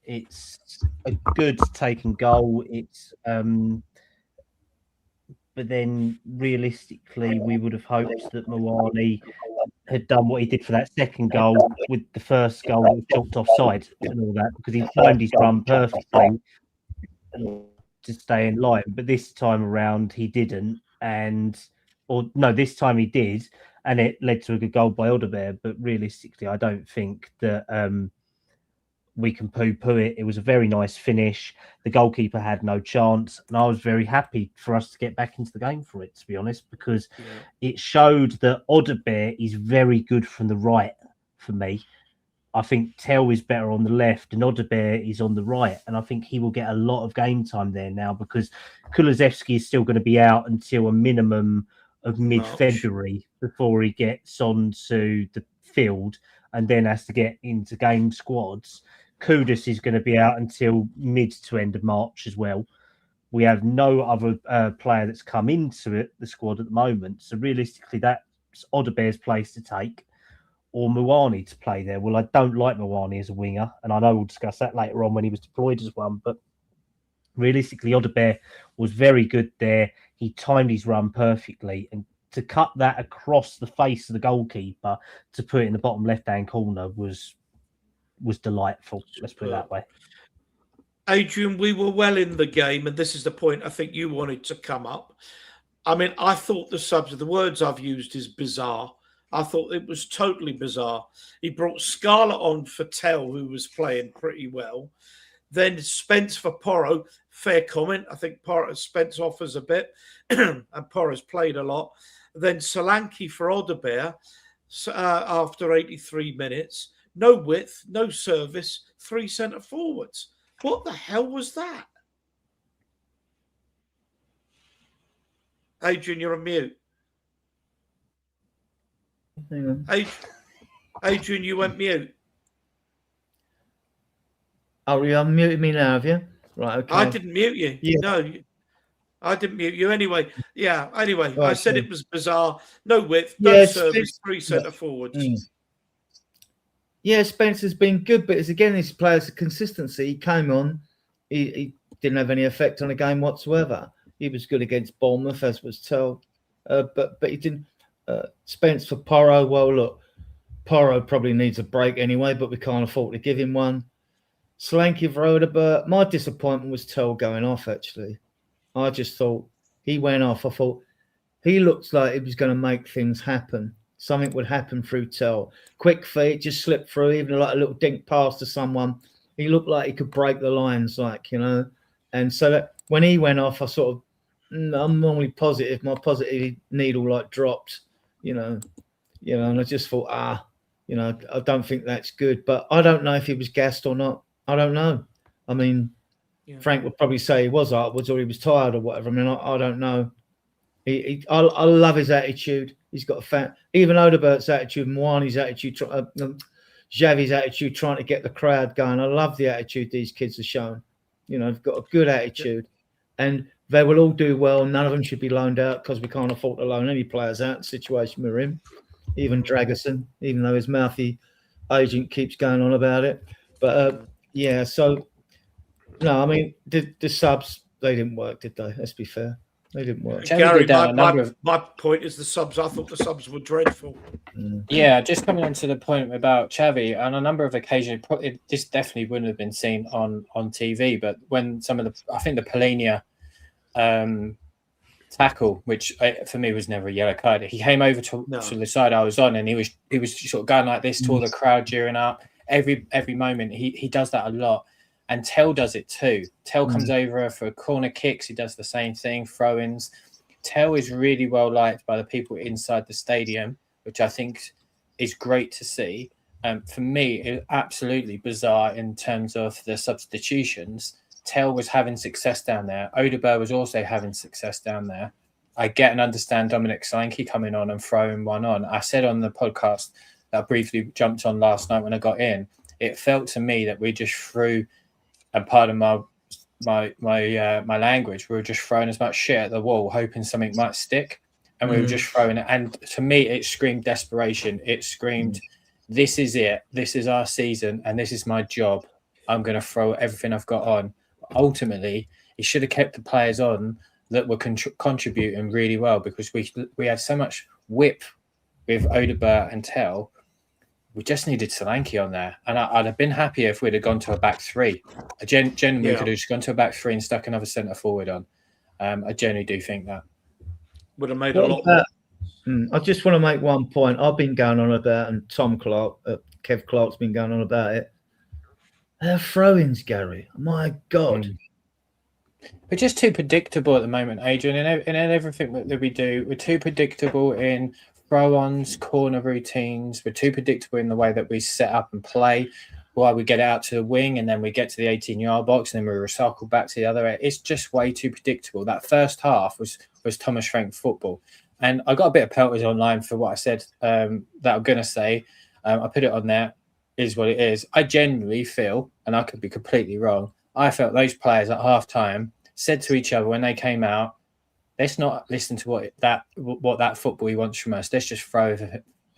it's a good taken goal. It's but then realistically, we would have hoped that Mawani had done what he did for that second goal with the first goal that was chalked offside and all that, because he timed his run perfectly to stay in line. But this time around, he didn't. This time he did, and it led to a good goal by Odegaard. But realistically, I don't think that we can poo-poo it. It was a very nice finish. The goalkeeper had no chance, and I was very happy for us to get back into the game for it, to be honest, because it showed that Odegaard is very good from the right for me. I think Tell is better on the left and Odebear is on the right. And I think he will get a lot of game time there now because Kulusevski is still going to be out until a minimum of mid-February before he gets onto the field and then has to get into game squads. Kudus is going to be out until mid to end of March as well. We have no other player that's come into the squad at the moment. So realistically, that's Odebear's place to take, or Muani to play there. Well, I don't like Muani as a winger, and I know we'll discuss that later on when he was deployed as one. But realistically, Odebear was very good there. He timed his run perfectly, and to cut that across the face of the goalkeeper to put it in the bottom left-hand corner was delightful. Let's put it that way. Adrian, we were well in the game, and this is the point I think you wanted to come up. I mean, I thought the subs, the words I've used is bizarre. I thought it was totally bizarre. He brought Scarlett on for Tell, who was playing pretty well. Then Spence for Porro, fair comment. I think Spence offers a bit, and Porro's played a lot. Then Solanke for Odebear after 83 minutes. No width, no service, 3 centre forwards. What the hell was that? Adrian, you're on mute. Hang on. Adrian, you went mute. Oh, you unmuted me now, have you? Right, okay. I didn't mute you. Yeah. No, I didn't mute you. Anyway, Right, I said it was bizarre. No width, no Yes, service, 3 centre forwards. Yeah, Spencer's been good, but it's again this player's consistency. He came on, he didn't have any effect on the game whatsoever. He was good against Bournemouth, as was told, but he didn't. Spence for Porro. Well, look, Porro probably needs a break anyway, but we can't afford to give him one. Solanke for Odebear. My disappointment was Tell going off. Actually, I just thought he went off. I thought he looked like he was going to make things happen. Something would happen through Tell. Quick feet, just slip through, even like a little dink pass to someone. He looked like he could break the lines, And so that when he went off, I sort of, I'm normally positive. My positive needle dropped, and I just thought, I don't think that's good. But I don't know if he was gassed or not. I don't know. I mean, Frank would probably say he was afterwards or he was tired or whatever. I mean, I don't know. I love his attitude. He's got a fan. Even Odebert's attitude, Mwani's attitude, Xavi's attitude, trying to get the crowd going. I love the attitude these kids are showing. They've got a good attitude, and they will all do well. None of them should be loaned out because we can't afford to loan any players out. The situation we're in, even Dragerson, even though his mouthy agent keeps going on about it. But so no, I mean the subs, they didn't work, did they? Let's be fair. They didn't work. Gary, my point is the subs. I thought the subs were dreadful. Yeah, just coming on to the point about Xavi, on a number of occasions, this definitely wouldn't have been seen on TV, but when I think the Polina tackle, which for me was never a yellow card, he came over to the side I was on, and he was sort of going like this to all the crowd cheering up. Every moment, he does that a lot. And Tell does it too. Tell comes over for corner kicks. He does the same thing, throw-ins. Tell is really well liked by the people inside the stadium, which I think is great to see. For me, it's absolutely bizarre in terms of the substitutions. Tell was having success down there. Odebear was also having success down there. I get and understand Dominic Solanke coming on and throwing one on. I said on the podcast that I briefly jumped on last night when I got in, it felt to me that we just threw, and pardon my language, we were just throwing as much shit at the wall, hoping something might stick, and we were just throwing it. And to me, it screamed desperation. It screamed, "This is it. This is our season, and this is my job. I'm going to throw everything I've got on." Ultimately, he should have kept the players on that were contributing really well, because we had so much whip with Odebear and Tell. We just needed Solanke on there. And I'd have been happier if we'd have gone to a back three. We could have just gone to a back three and stuck another centre forward on. I generally do think that. Would have made a lot more. I just want to make one point. I've been going on about, and Kev Clark's been going on about it. They're throw-ins, Gary. My God. We're just too predictable at the moment, Adrian. In everything that we do, we're too predictable in throw-ons, corner routines. We're too predictable in the way that we set up and play. Why we get out to the wing and then we get to the 18-yard box and then we recycle back to the other end. It's just way too predictable. That first half was Thomas Frank football. And I got a bit of pelters online for what I said that I'm going to say. I put it on there. Is what it is. I genuinely feel, and I could be completely wrong, I felt those players at half-time said to each other when they came out, let's not listen to what that football he wants from us. Let's just throw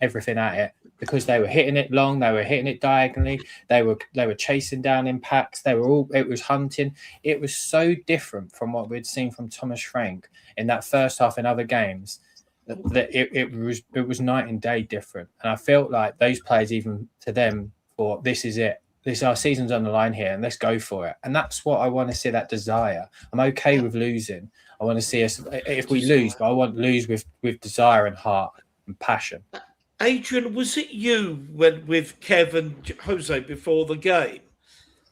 everything at it, because they were hitting it long, they were hitting it diagonally, they were chasing down impacts, it was hunting. It was so different from what we'd seen from Thomas Frank in that first half in other games that it was night and day different. And I felt like those players, even to them, thought, this is it. Our season's on the line here, and let's go for it. And that's what I want to see, that desire. I'm okay with losing. I want to see us, if we lose, but I want to lose with desire and heart and passion. Adrian, was it you when with Kev and Jose before the game?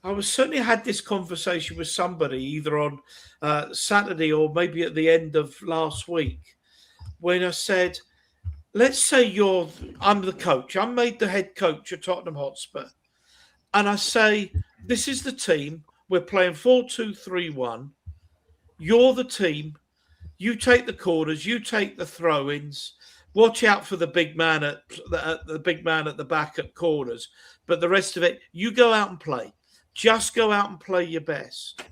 I certainly had this conversation with somebody either on Saturday or maybe at the end of last week, when I said, let's say I'm the coach. I'm made the head coach at Tottenham Hotspur. And I say, this is the team. We're playing 4-2-3-1. You're the team. You take the corners. You take the throw-ins. Watch out for the big man at the back at corners. But the rest of it, you go out and play. Just go out and play your best.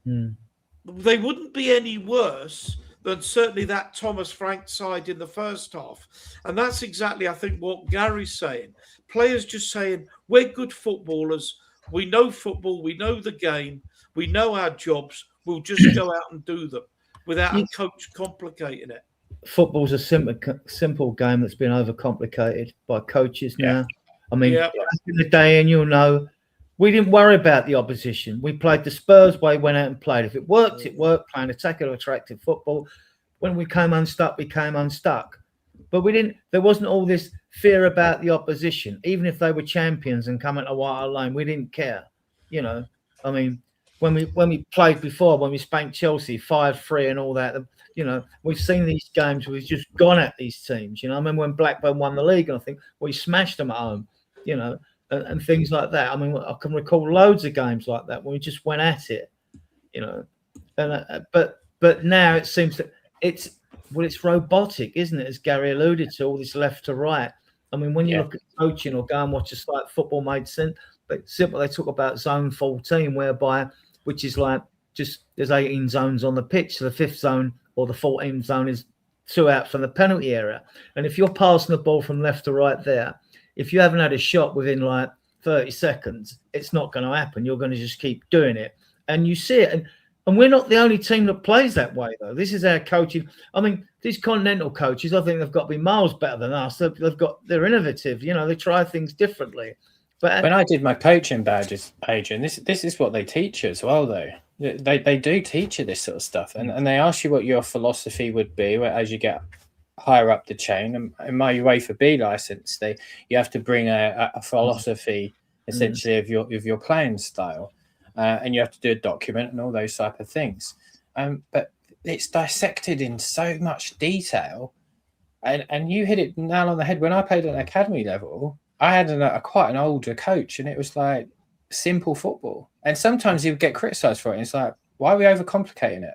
They wouldn't be any worse than certainly that Thomas Frank side in the first half. And that's exactly, I think, what Gary's saying. Players just saying, we're good footballers. We know football. We know the game. We know our jobs. We'll just go out and do them without a coach complicating it. Football's a simple game that's been overcomplicated by coaches now. I mean, back in the day, and you'll know, we didn't worry about the opposition. We played the Spurs way, went out and played. If it worked, it worked, playing attacking or attractive football. When we came unstuck, we came unstuck. But there wasn't all this fear about the opposition. Even if they were champions and coming to White Hart Lane, we didn't care. You know, I mean, when we played before, when we spanked Chelsea 5-3 and all that, you know, we've seen these games, we've just gone at these teams. You know, I remember when Blackburn won the league and I think we smashed them at home, you know, and things like that. I mean, I can recall loads of games like that when we just went at it, you know. And but now it seems that it's robotic, isn't it? As Gary alluded to, all this left to right. I mean, when you look at coaching or go and watch a site, Football Made Sense, but simple, they talk about zone 14, which is like just there's 18 zones on the pitch. So the fifth zone or the 14th zone is 2 out from the penalty area. And if you're passing the ball from left to right there, if you haven't had a shot within like 30 seconds, it's not going to happen. You're going to just keep doing it. And you see it. And we're not the only team that plays that way, though. This is our coaching. I mean, these continental coaches, I think they've got to be miles better than us. They're innovative. You know, they try things differently. But when I did my coaching badges, Adrian, this is what they teach you as well, though. They do teach you this sort of stuff. And they ask you what your philosophy would be as you get higher up the chain. And in my UEFA B license, you have to bring a philosophy, essentially, of your playing style. And you have to do a document and all those type of things. But it's dissected in so much detail. And you hit it nail on the head. When I played at an academy level, I had quite an older coach, and it was like simple football. And sometimes you would get criticised for it. And it's like, why are we overcomplicating it?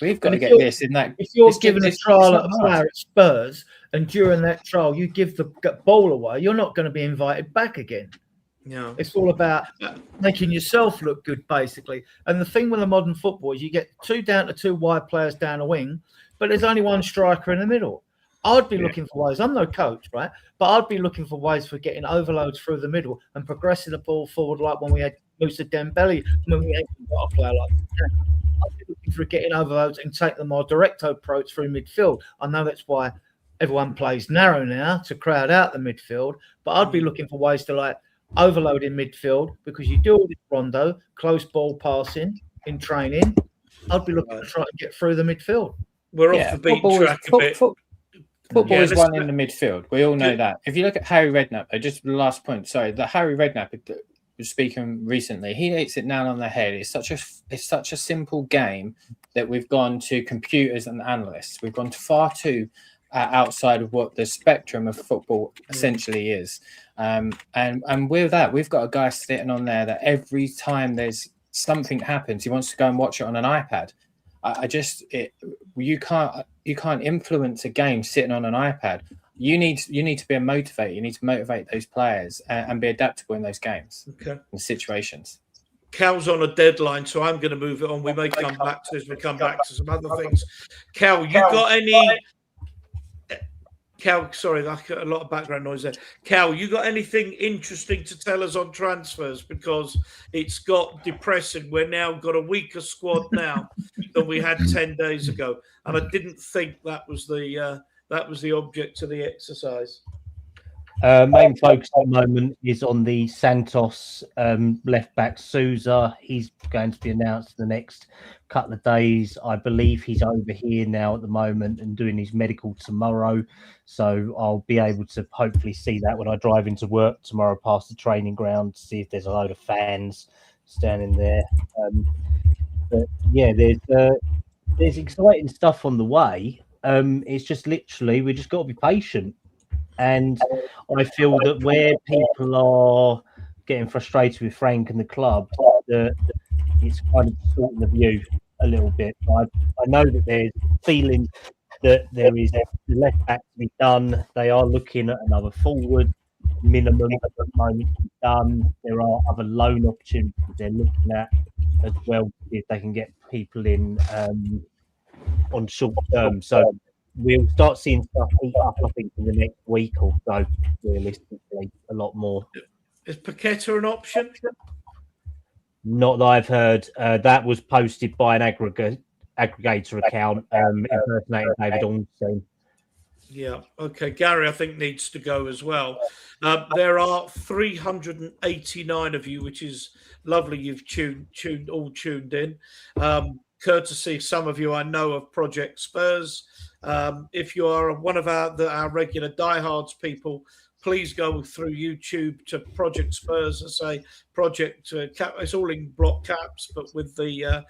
We've got to get this in that. If you're given a trial at a player at Spurs, and during that trial you give the ball away, you're not going to be invited back again. No, it's all about making yourself look good, basically. And the thing with the modern football is you get 2 down to 2 wide players down a wing, but there's only 1 striker in the middle. I'd be looking for ways. I'm no coach, right? But I'd be looking for ways for getting overloads through the middle and progressing the ball forward, like when we had Moussa Dembele, when we had a player like that. I'd be looking for getting overloads and take the more direct approach through midfield. I know that's why everyone plays narrow now to crowd out the midfield, but I'd be looking for ways to like overload in midfield, because you do all this rondo, close ball passing in training. I'd be looking to try to get through the midfield. We're off the beaten track a bit. Football is one in the midfield. We all know that. If you look at Harry Redknapp, just the last point, the Harry Redknapp was speaking recently. He hits it nail on the head. It's such a simple game that we've gone to computers and analysts. We've gone far too outside of what the spectrum of football essentially is. And with that, we've got a guy sitting on there that every time there's something happens, he wants to go and watch it on an iPad. You can't influence a game sitting on an iPad. You need to be a motivator. You need to motivate those players and be adaptable in those games, and situations. Cal's on a deadline, so I'm going to move it on. We may come back to this. We'll come back to some other things. Cal, you got any? Cal, sorry, like a lot of background noise there. Cal, you got anything interesting to tell us on transfers? Because it's got depressing. We're now got a weaker squad now than we had 10 days ago, and I didn't think that was the object of the exercise. Main focus at the moment is on the Santos left back Souza. He's going to be announced in the next couple of days. I believe he's over here now at the moment and doing his medical tomorrow. So I'll be able to hopefully see that when I drive into work tomorrow past the training ground to see if there's a load of fans standing there. But yeah, there's exciting stuff on the way. It's just literally we just got to be patient. And I feel that where people are getting frustrated with Frank and the club, that it's kind of sorting the view a little bit. I know that there's feeling that there is a left back to be done. They are looking at another forward minimum at the moment to be done. There are other loan opportunities they're looking at as well to see if they can get people in on short term. So we'll start seeing stuff heat up, I think, in the next week or so, realistically, a lot more. Is Paqueta an option? Not that I've heard. That was posted by an aggregator account impersonating David Ornstein. Yeah. Okay. Gary, I think, needs to go as well. There are 389 of you, which is lovely. You've tuned in. Courtesy, some of you I know of Project Spurs. If you are one of our regular diehards people, please go through YouTube to Project Spurs and say Project Cap. It's all in block caps, but with the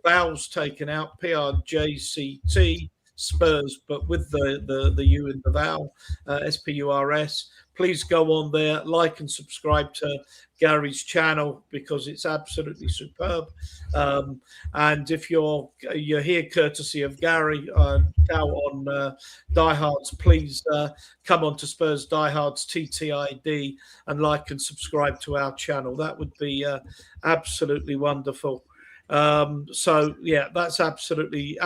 vowels taken out. PRJCT Spurs, but with the U in the vowel. SPURS. Please go on there, like and subscribe to Gary's channel because it's absolutely superb. And if you're here courtesy of Gary now on Diehards, please come on to Spurs Diehards TTID and like and subscribe to our channel. That would be absolutely wonderful. So yeah, that's absolutely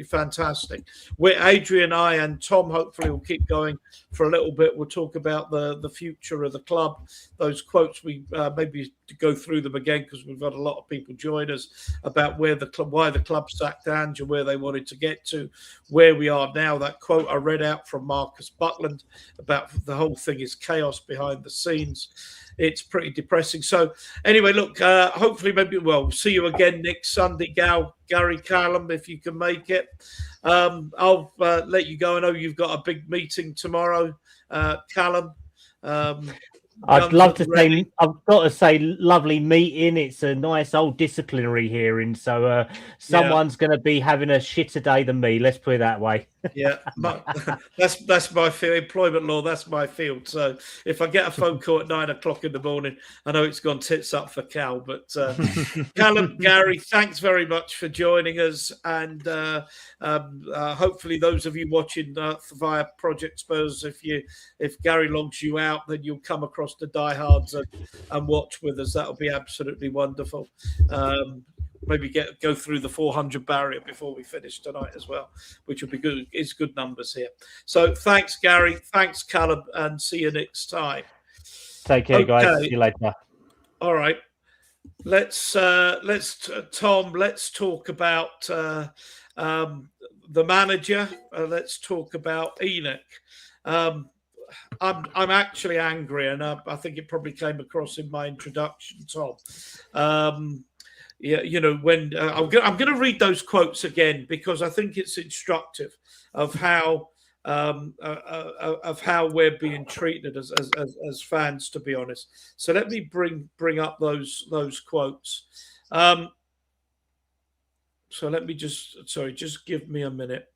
fantastic. Adrian, I and Tom hopefully will keep going for a little bit. We'll talk about the future of the club. Those quotes, we maybe to go through them again because we've got a lot of people join us about why the club sacked Ange and where they wanted to get to, where we are now. That quote I read out from Marcus Buckland about the whole thing is chaos behind the scenes. It's pretty depressing. So anyway, look, hopefully we'll see you again next Sunday, Gary Callum, if you can make it. I'll let you go. I know you've got a big meeting tomorrow, Callum. I'd love to say, I've got to say, lovely meeting. It's a nice old disciplinary hearing. So someone's going to be having a shitter day than me. Let's put it that way. Yeah, that's my field. Employment law, that's my field. So if I get a phone call at 9 o'clock in the morning, I know it's gone tits up for Cal. But Callum, Gary, thanks very much for joining us. And hopefully those of you watching via Project Spurs, if Gary logs you out, then you'll come across the diehards and watch with us. That'll be absolutely wonderful. Maybe go through the 400 barrier before we finish tonight as well, which would be good. It's good numbers here. So thanks, Gary. Thanks, Callum, and see you next time. Take care, guys. See you later. All right. Let's Tom. Let's talk about the manager. Let's talk about Enoch. I'm actually angry, and I think it probably came across in my introduction, Tom. Yeah, you know, when I'm going to read those quotes again because I think it's instructive of how we're being treated as fans, to be honest. So let me bring up those quotes. So let me just give me a minute.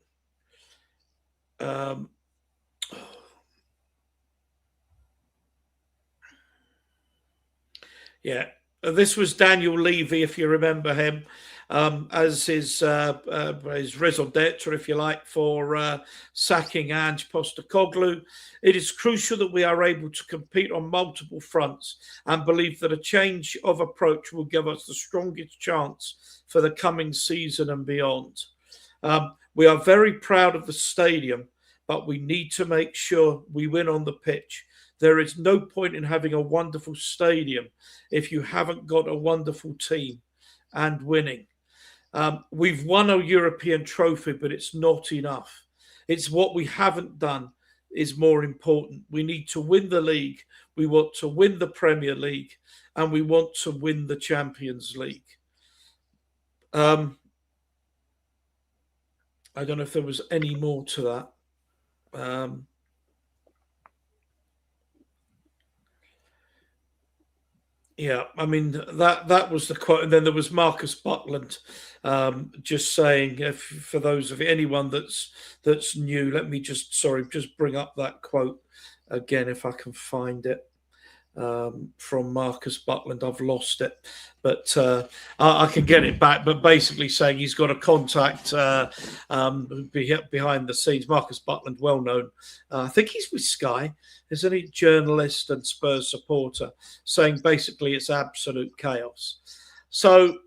Yeah. This was Daniel Levy, if you remember him, as his raison d'etre, if you like, for sacking Ange Postecoglou. It is crucial that we are able to compete on multiple fronts and believe that a change of approach will give us the strongest chance for the coming season and beyond. We are very proud of the stadium, but we need to make sure we win on the pitch. There is no point in having a wonderful stadium if you haven't got a wonderful team and winning. We've won a European trophy, but it's not enough. It's what we haven't done is more important. We need to win the league. We want to win the Premier League, and we want to win the Champions League. I don't know if there was any more to that. Yeah, I mean that was the quote, and then there was Marcus Butland just saying, for those of anyone that's new, let me just bring up that quote again if I can find it. From Marcus Butland. I've lost it, but I can get it back. But basically saying he's got a contact behind the scenes. Marcus Butland, well known. I think he's with Sky. Isn't he? Journalist and Spurs supporter, saying basically it's absolute chaos. So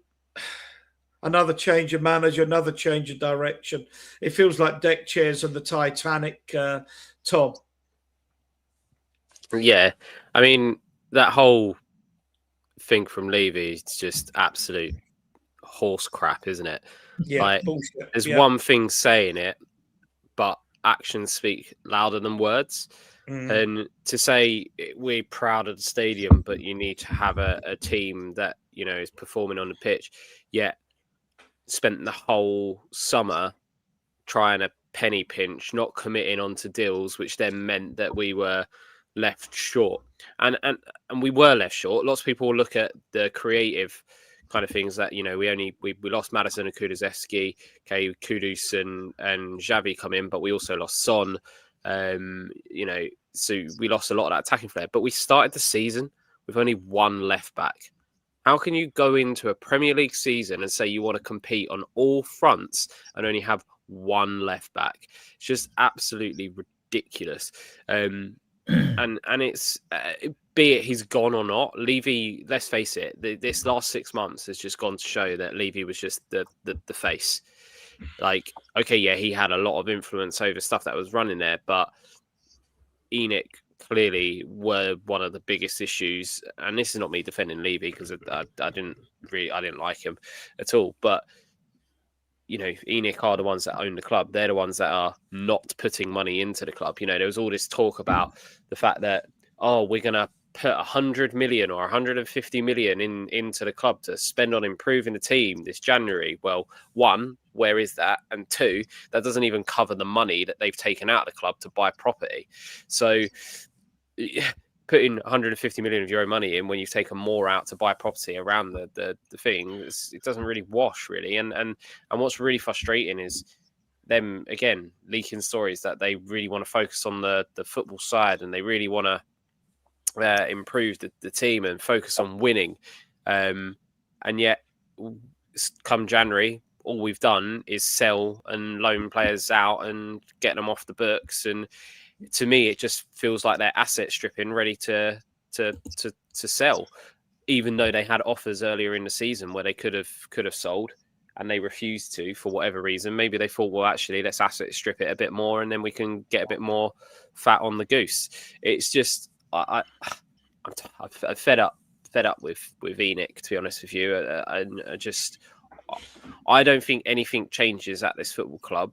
another change of manager, another change of direction. It feels like deck chairs and the Titanic, Tom. Yeah, I mean, that whole thing from Levy is just absolute horse crap, isn't it? Yeah, like, bullshit. There's one thing saying it, but actions speak louder than words. And to say we're proud of the stadium, but you need to have a team that, you know, is performing on the pitch, yet spent the whole summer trying to penny pinch, not committing onto deals, which then meant that we were left short. And we were left short. Lots of people look at the creative kind of things that, you know, we lost Madison and Kulusevski, okay, Kudus and Xavi come in, but we also lost Son. You know, so we lost a lot of that attacking flair. But we started the season with only one left back. How can you go into a Premier League season and say you want to compete on all fronts and only have one left back? It's just absolutely ridiculous. And it's be it he's gone or not, Levy, let's face it, this last 6 months has just gone to show that Levy was just the face. Like, okay, yeah, he had a lot of influence over stuff that was running there, but ENIC clearly were one of the biggest issues. And this is not me defending Levy, because I didn't like him at all. But you know, ENIC are the ones that own the club. They're the ones that are not putting money into the club. You know, there was all this talk about the fact that, oh, we're going to put 100 million or 150 million into the club to spend on improving the team this January. Well, one, where is that? And two, that doesn't even cover the money that they've taken out of the club to buy property. So putting 150 million of your own money in when you've taken more out to buy property around the thing, it doesn't really wash, really. And what's really frustrating is them, again, leaking stories that they really want to focus on the football side, and they really want to improve the team and focus on winning. And yet, come January, all we've done is sell and loan players out and get them off the books. And to me, it just feels like they're asset stripping, ready to sell, even though they had offers earlier in the season where they could have sold, and they refused to for whatever reason. Maybe they thought, well, actually, let's asset strip it a bit more, and then we can get a bit more fat on the goose. It's just I'm fed up with ENIC, to be honest with you. I don't think anything changes at this football club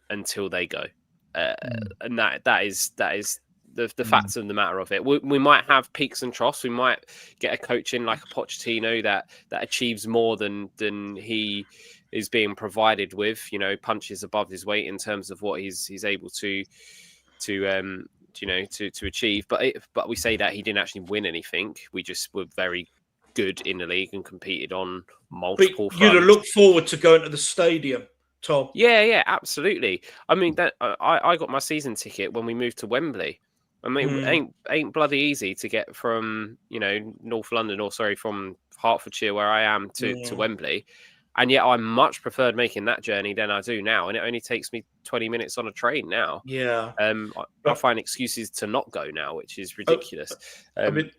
until they go. And that is the facts of the matter of it. We might have peaks and troughs. We might get a coach in like a Pochettino that achieves more than he is being provided with. You know, punches above his weight in terms of what he's able to achieve. But we say that he didn't actually win anything. We just were very good in the league and competed on multiple fronts. You'd look forward to going to the stadium, Tom. Yeah, absolutely. I mean, that I got my season ticket when we moved to Wembley, I mean, ain't bloody easy to get from North London, or sorry, from Hertfordshire where I am to Wembley, and yet I much preferred making that journey than I do now, and it only takes me 20 minutes on a train now. Yeah. I find excuses to not go now, which is ridiculous. I mean,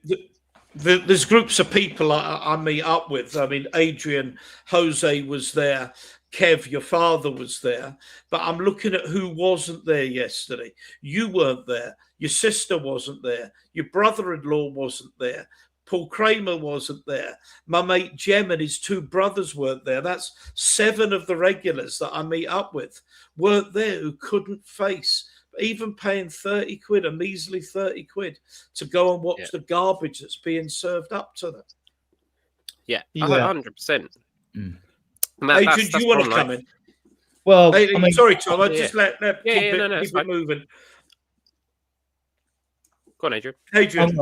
there's groups of people I meet up with. I mean, Adrian, Jose was there. Kev, your father was there. But I'm looking at who wasn't there yesterday. You weren't there. Your sister wasn't there. Your brother-in-law wasn't there. Paul Kramer wasn't there. My mate Jem and his two brothers weren't there. That's 7 of the regulars that I meet up with weren't there, who couldn't face even paying 30 quid, a measly 30 quid, to go and watch the garbage that's being served up to them. Yeah, 100%. Adrian, do you want to come in? Well, I mean, sorry, Tom. I just let keep it moving. Go on, Adrian. Adrian.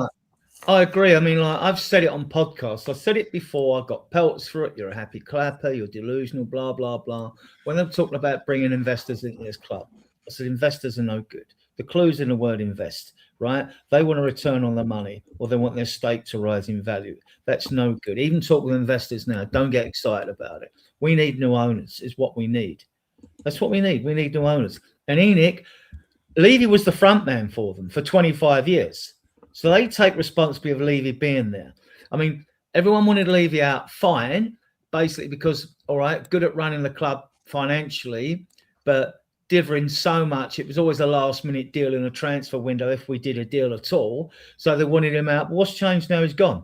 I agree. I mean, like, I've said it on podcasts. I've said it before. I got pelts for it. You're a happy clapper. You're delusional, blah, blah, blah. When they're talking about bringing investors into this club, I said investors are no good. The clue's in the word invest, right? They want a return on their money, or they want their stake to rise in value. That's no good. Even talk with investors now. Don't get excited about it. We need new owners is what we need. That's what we need. We need new owners. And Enoch, Levy was the front man for them for 25 years. So they take responsibility of Levy being there. I mean, everyone wanted Levy out, fine, basically because, all right, good at running the club financially, but differing so much. It was always a last-minute deal in a transfer window if we did a deal at all. So they wanted him out. But what's changed now? He's gone.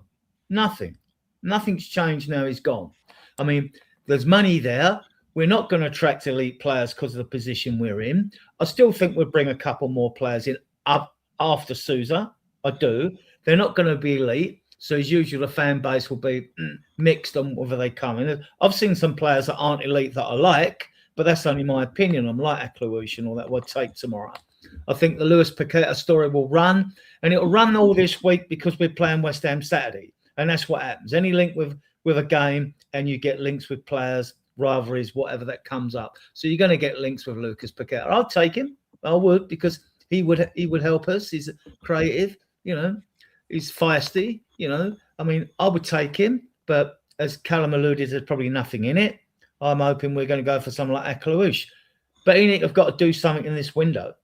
Nothing. Nothing's changed now. He's gone. I mean, there's money there. We're not going to attract elite players because of the position we're in. I still think we'll bring a couple more players in up after Sousa. I do. They're not going to be elite. So as usual, the fan base will be mixed on whether they come in. I've seen some players that aren't elite that I like, but that's only my opinion. I'm like Akluish or that would take tomorrow. I think the Lewis Paqueta story will run, and it'll run all this week because we're playing West Ham Saturday. And that's what happens. Any link with a game and you get links with players, rivalries, whatever that comes up. So you're going to get links with Lucas Paqueta. I'll take him. I would, because he would help us. He's creative, he's feisty, I mean, I would take him, but as Callum alluded, there's probably nothing in it. I'm hoping we're going to go for someone like Akluish. But Enoch have got to do something in this window.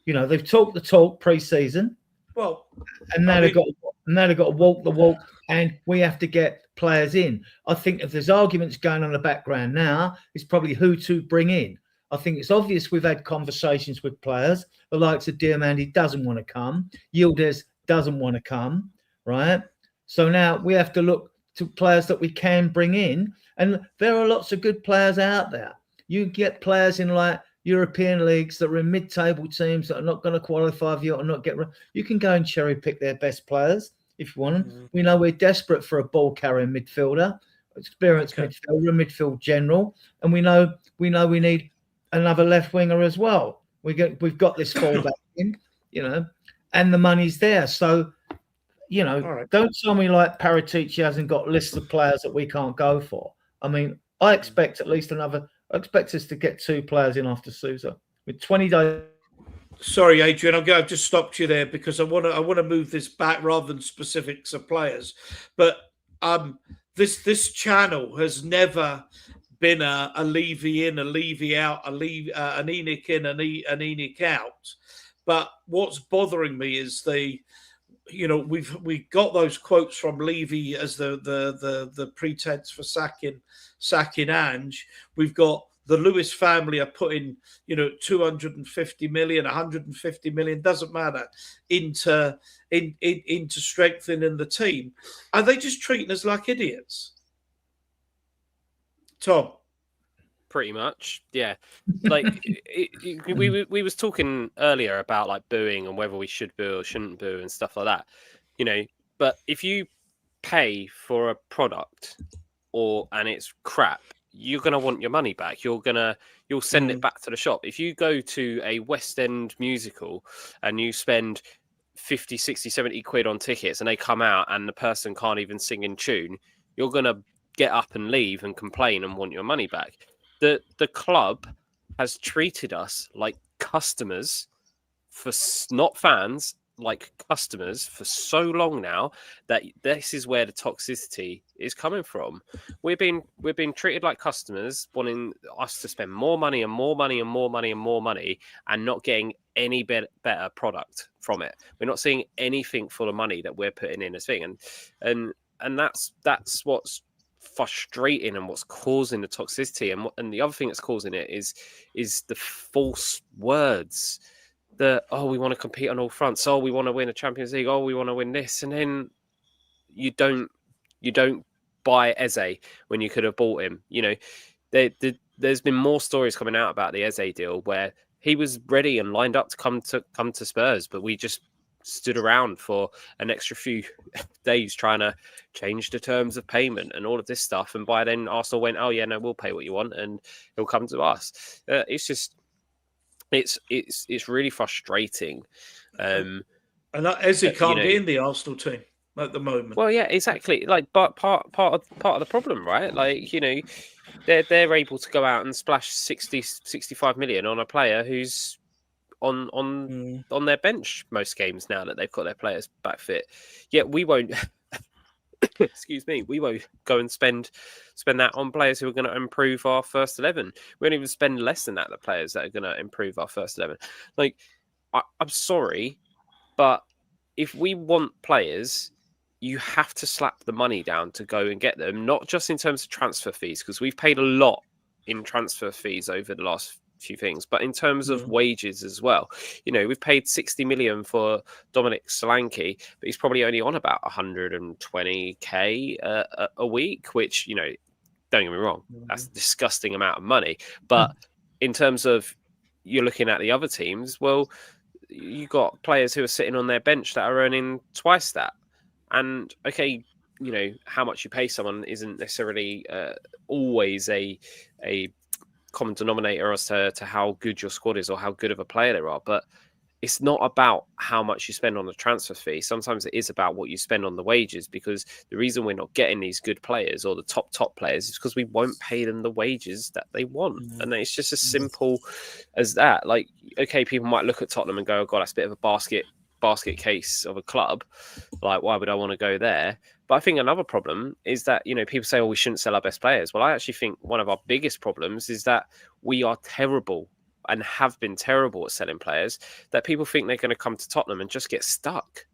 They've talked the talk pre-season. Well, and now they've got to walk the walk, and we have to get players in. I think if there's arguments going on in the background now, it's probably who to bring in. I think it's obvious we've had conversations with players. The likes of Diamandi doesn't want to come. Yildiz doesn't want to come, right? So now we have to look to players that we can bring in. And there are lots of good players out there. You get players in like European leagues that are in mid-table teams that are not going to qualify for you or not get. You can go and cherry pick their best players if you want them. Mm-hmm. We know we're desperate for a ball-carrying midfielder, experienced midfielder, midfield general, and we know we need another left winger as well. We've got this fallback in, and the money's there. So, don't tell me like Paratici hasn't got lists of players that we can't go for. I mean, I expect at least I expect us to get 2 players in after Sousa with 20 days. Sorry, Adrian, I've just stopped you there because I want to move this back rather than specifics of players. But this channel has never been a Levy in, a Levy out, an Enoch in, an Enoch out. But what's bothering me is we've got those quotes from Levy as the pretense for sacking Ange. We've got the Lewis family are putting 250 million, 150 million, doesn't matter, into strengthening the team. Are they just treating us like idiots? Tom? Pretty much, yeah. Like we was talking earlier about like booing and whether we should boo or shouldn't boo and stuff like that, But if you pay for a product and it's crap, you're gonna want your money back. You'll send it back to the shop. If you go to a West End musical and you spend 50, 60, 70 quid on tickets and they come out and the person can't even sing in tune, you're gonna get up and leave and complain and want your money back. The club has treated us like customers, not fans, like customers for so long now that this is where the toxicity is coming from. We're being treated like customers, wanting us to spend more money and more money and more money and more money, and not getting any better product from it. We're not seeing anything for the money that we're putting in as thing, and that's what's frustrating and what's causing the toxicity. And the other thing that's causing it is the false words. We want to compete on all fronts. Oh, we want to win a Champions League. Oh, we want to win this, and then you don't buy Eze when you could have bought him. You know, there's been more stories coming out about the Eze deal where he was ready and lined up to come to Spurs, but we just stood around for an extra few days trying to change the terms of payment and all of this stuff. And by then, Arsenal went, "Oh yeah, no, we'll pay what you want, and he'll come to us." It's just. It's really frustrating. And Eze can't be in the Arsenal team at the moment. Well, yeah, exactly. Like, but part of the problem, right? Like, you know, they're able to go out and splash 65 million on a player who's on their bench most games now that they've got their players back fit. Yet we won't. Excuse me, we won't go and spend that on players who are going to improve our first 11. We won't even spend less than that, the players that are going to improve our first 11. Like, I'm sorry, but if we want players, you have to slap the money down to go and get them, not just in terms of transfer fees, because we've paid a lot in transfer fees over the last few things, but in terms of wages as well. You know, we've paid 60 million for Dominic Solanke, but he's probably only on about 120k a week, which, you know, don't get me wrong, that's a disgusting amount of money. But in terms of you're looking at the other teams, well, you got players who are sitting on their bench that are earning twice that. And okay, you know, how much you pay someone isn't necessarily always a common denominator as to how good your squad is or how good of a player they are. But it's not about how much you spend on the transfer fee. Sometimes it is about what you spend on the wages, because the reason we're not getting these good players or the top players is because we won't pay them the wages that they want. And it's just as simple as that. Like, okay, people might look at Tottenham and go, "Oh God, that's a bit of a basket case of a club. Like, why would I want to go there?" But I think another problem is that, you know, people say, "Oh, we shouldn't sell our best players." Well, I actually think one of our biggest problems is that we are terrible and have been terrible at selling players, that people think they're going to come to Tottenham and just get stuck.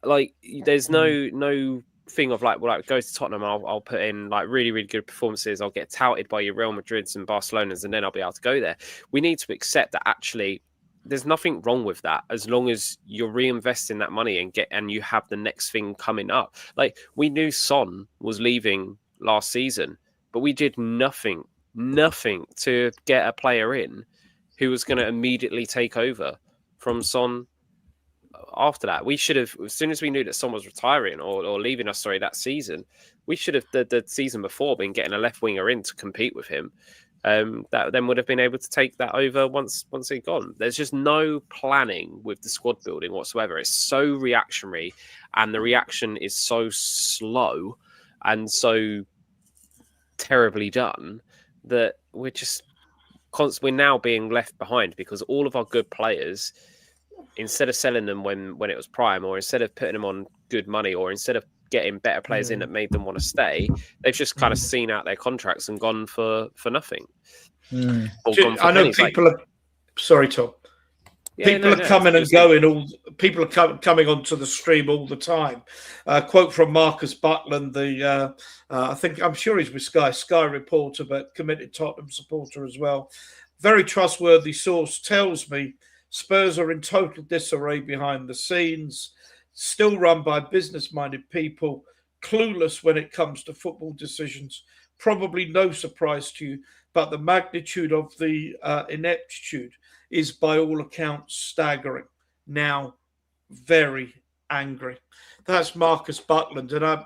Like, there's no thing of like, well, like, go to Tottenham, I'll put in like really, really good performances. I'll get touted by your Real Madrids and Barcelonas, and then I'll be able to go there. We need to accept that actually there's nothing wrong with that, as long as you're reinvesting that money and you have the next thing coming up. Like, we knew Son was leaving last season, but we did nothing to get a player in who was going to immediately take over from Son after that. We should have, as soon as we knew that Son was retiring or leaving us, that season, we should have the season before been getting a left winger in to compete with him. That then would have been able to take that over once he'd gone. There's just no planning with the squad building whatsoever. It's so reactionary, and the reaction is so slow and so terribly done that we're now being left behind, because all of our good players, instead of selling them when it was prime, or instead of putting them on good money, or instead of getting better players in that made them want to stay, they've just kind of seen out their contracts and gone for nothing. I know people are... Sorry, Tom. People are coming and going. People are coming onto the stream all the time. Quote from Marcus Butland, I'm sure he's with Sky reporter, but committed Tottenham supporter as well. Very trustworthy source tells me Spurs are in total disarray behind the scenes, still run by business-minded people, clueless when it comes to football decisions. Probably no surprise to you, but the magnitude of the ineptitude is by all accounts staggering. Now, very angry. That's Marcus Butland, and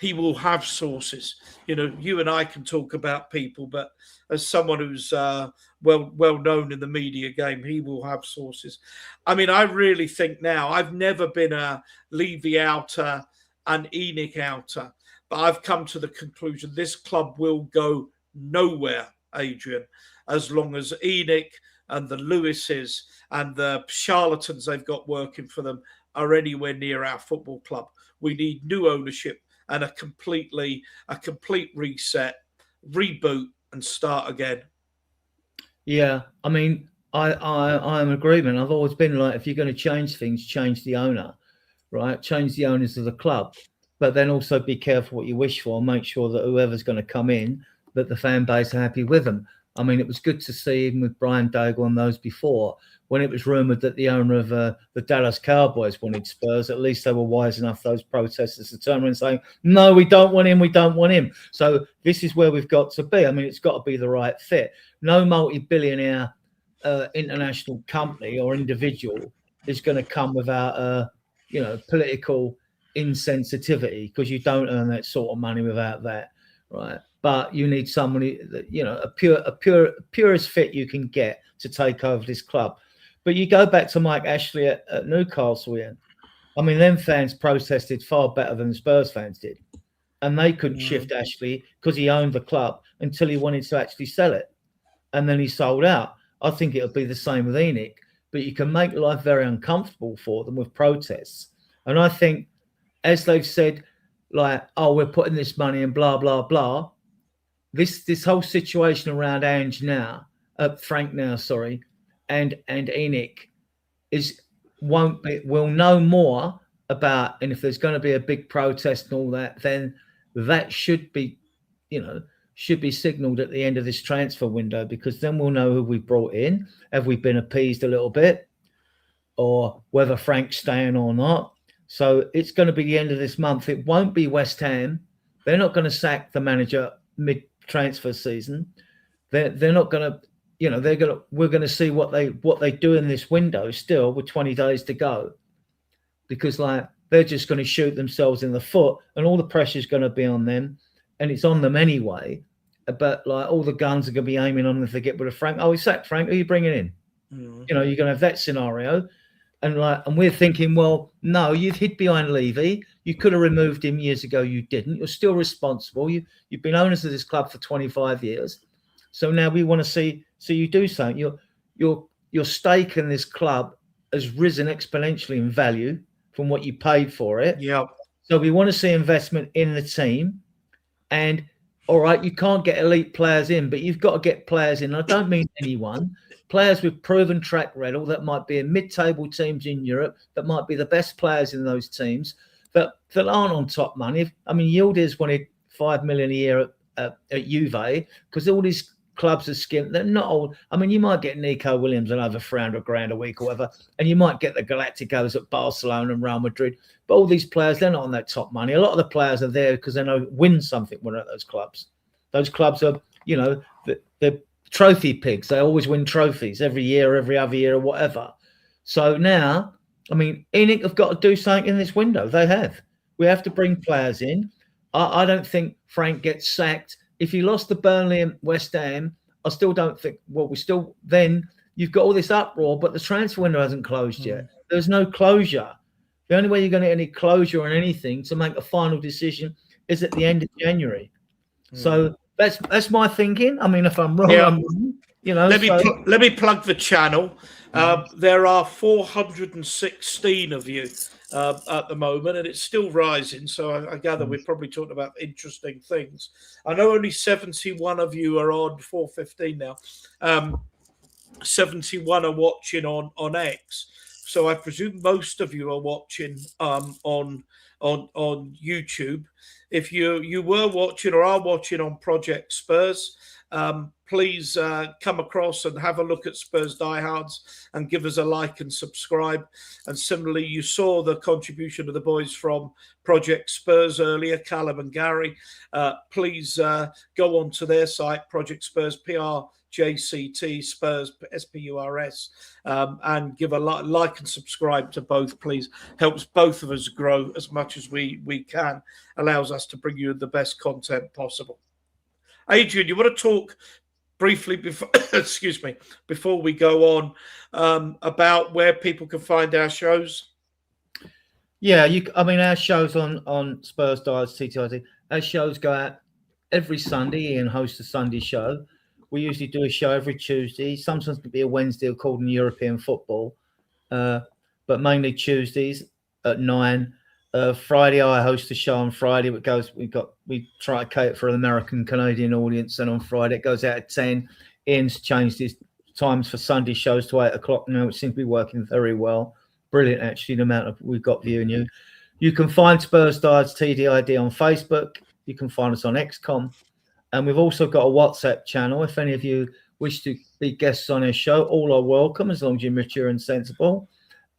he will have sources. You know, you and I can talk about people, but as someone who's well known in the media game, he will have sources. I mean, I really think now, I've never been a Levy outer and ENIC outer, but I've come to the conclusion this club will go nowhere, Adrian, as long as ENIC and the Lewises and the charlatans they've got working for them are anywhere near our football club. We need new ownership and a complete reset, reboot, and start again. Yeah, I mean, I'm in agreement. I've always been like, if you're going to change things, change the owner, right? Change the owners of the club, but then also be careful what you wish for. Make sure that whoever's going to come in, that the fan base are happy with them. I mean, it was good to see, even with Brian Daigle and those before, when it was rumoured that the owner of the Dallas Cowboys wanted Spurs. At least they were wise enough, those protesters, to turn around and saying, no, we don't want him, we don't want him. So this is where we've got to be. I mean, it's got to be the right fit. No multi-billionaire international company or individual is going to come without political insensitivity, because you don't earn that sort of money without that, right? But you need somebody that, a purest fit you can get to take over this club. But you go back to Mike Ashley at Newcastle, Ian. I mean, them fans protested far better than the Spurs fans did, and they couldn't shift Ashley because he owned the club until he wanted to actually sell it, and then he sold out. I think it'll be the same with Enoch, but you can make life very uncomfortable for them with protests. And I think, as they've said, like, oh, we're putting this money in, blah, blah, blah. This whole situation around Frank now, and Enoch we'll know more about, and if there's going to be a big protest and all that, then that should be signalled at the end of this transfer window, because then we'll know who we brought in. Have we been appeased a little bit, or whether Frank's staying or not? So it's going to be the end of this month. It won't be West Ham. They're not going to sack the manager mid-transfer season. They're not going to, we're going to see what they do in this window still, with 20 days to go, because they're just going to shoot themselves in the foot, and all the pressure's going to be on them, and it's on them anyway. But all the guns are going to be aiming on them if they get rid of Frank. Oh, we sacked Frank. Who are you bringing in? Mm-hmm. You're going to have that scenario. And we're thinking, well, no, you've hid behind Levy. You could have removed him years ago. You didn't. You're still responsible. You've been owners of this club for 25 years. So now we want to see you do something. Your stake in this club has risen exponentially in value from what you paid for it. Yeah. So we want to see investment in the team. And all right, you can't get elite players in, but you've got to get players in. I don't mean anyone. Players with proven track record that might be in mid-table teams in Europe, that might be the best players in those teams, that aren't on top money. I mean, Yildiz wanted $5 million a year at Juve, because all these clubs are skint. They're not old. I mean, you might get Nico Williams and over $300,000 a week or whatever, and you might get the Galacticos at Barcelona and Real Madrid. But all these players, they're not on that top money. A lot of the players are there because they know win something when they're at those clubs. Those clubs are, they're trophy pigs. They always win trophies every year, every other year, or whatever. So now, I mean, Enoch have got to do something in this window. They have. We have to bring players in. I don't think Frank gets sacked. If you lost to Burnley and West Ham, I still don't think, then you've got all this uproar, but the transfer window hasn't closed yet. There's no closure. The only way you're going to get any closure on anything to make a final decision is at the end of January. So that's my thinking. I mean, if I'm wrong, I'm wrong. Let me plug the channel. There are 416 of you at the moment, and it's still rising. So I gather we're probably talking about interesting things. I know only 71 of you are on 415 now. 71 are watching on X. So I presume most of you are watching on YouTube. If you were watching or are watching on Project Spurs, please come across and have a look at Spurs Diehards and give us a like and subscribe. And similarly, you saw the contribution of the boys from Project Spurs earlier, Callum and Gary. Please go on to their site, Project Spurs, PRJCT, Spurs, SPURS, and give a like and subscribe to both, please. Helps both of us grow as much as we can, allows us to bring you the best content possible. Adrian, you want to talk briefly before we go on about where people can find our shows? Yeah, our shows on Spurs Dials TTIT. Our shows go out every Sunday. Ian hosts a Sunday show. We usually do a show every Tuesday. Sometimes it could be a Wednesday according to European football, but mainly Tuesdays. at 9. Friday, I host a show on Friday. We try to cater for an American Canadian audience, and on Friday it goes out at 10. Ian's changed his times for Sunday shows to 8 o'clock now, which seems to be working very well. Brilliant, actually, the amount of we've got viewing you. You can find Spurs Diehards TDID on Facebook. You can find us on XCOM, and we've also got a WhatsApp channel. If any of you wish to be guests on our show, all are welcome as long as you're mature and sensible.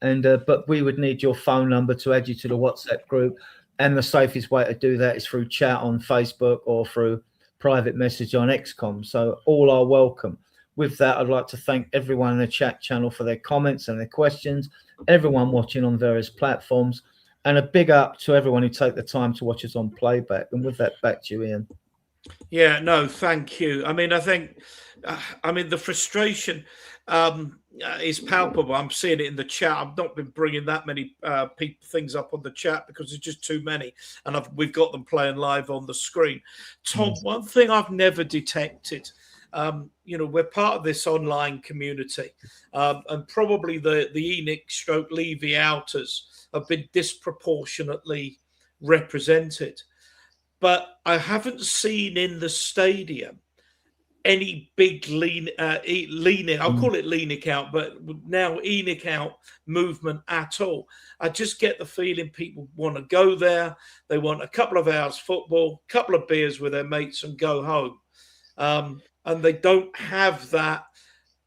And but we would need your phone number to add you to the WhatsApp group, and the safest way to do that is through chat on Facebook or through private message on XCOM. So all are welcome. With that, I'd like to thank everyone in the chat channel for their comments and their questions, everyone watching on various platforms, and a big up to everyone who take the time to watch us on playback. And with that, back to you, Ian. Yeah, no, thank you. I mean, I think, the frustration is palpable. I'm seeing it in the chat. I've not been bringing that many things up on the chat because there's just too many, and we've got them playing live on the screen. Tom, one thing I've never detected, we're part of this online community, and probably the Enoch / Levy outers have been disproportionately represented. But I haven't seen in the stadium any big lean I'll call it leaning out, but now Enoch out movement at all. I just get the feeling people want to go there. They want a couple of hours football, a couple of beers with their mates and go home. And they don't have that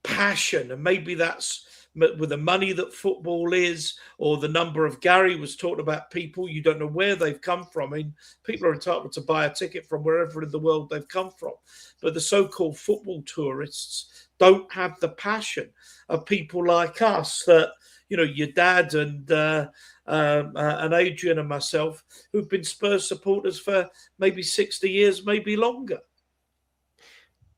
passion. And maybe that's with the money that football is, or the number of, Gary was talking about people, you don't know where they've come from. I mean, people are entitled to buy a ticket from wherever in the world they've come from. But the so-called football tourists don't have the passion of people like us that, your dad and Adrian and myself, who've been Spurs supporters for maybe 60 years, maybe longer.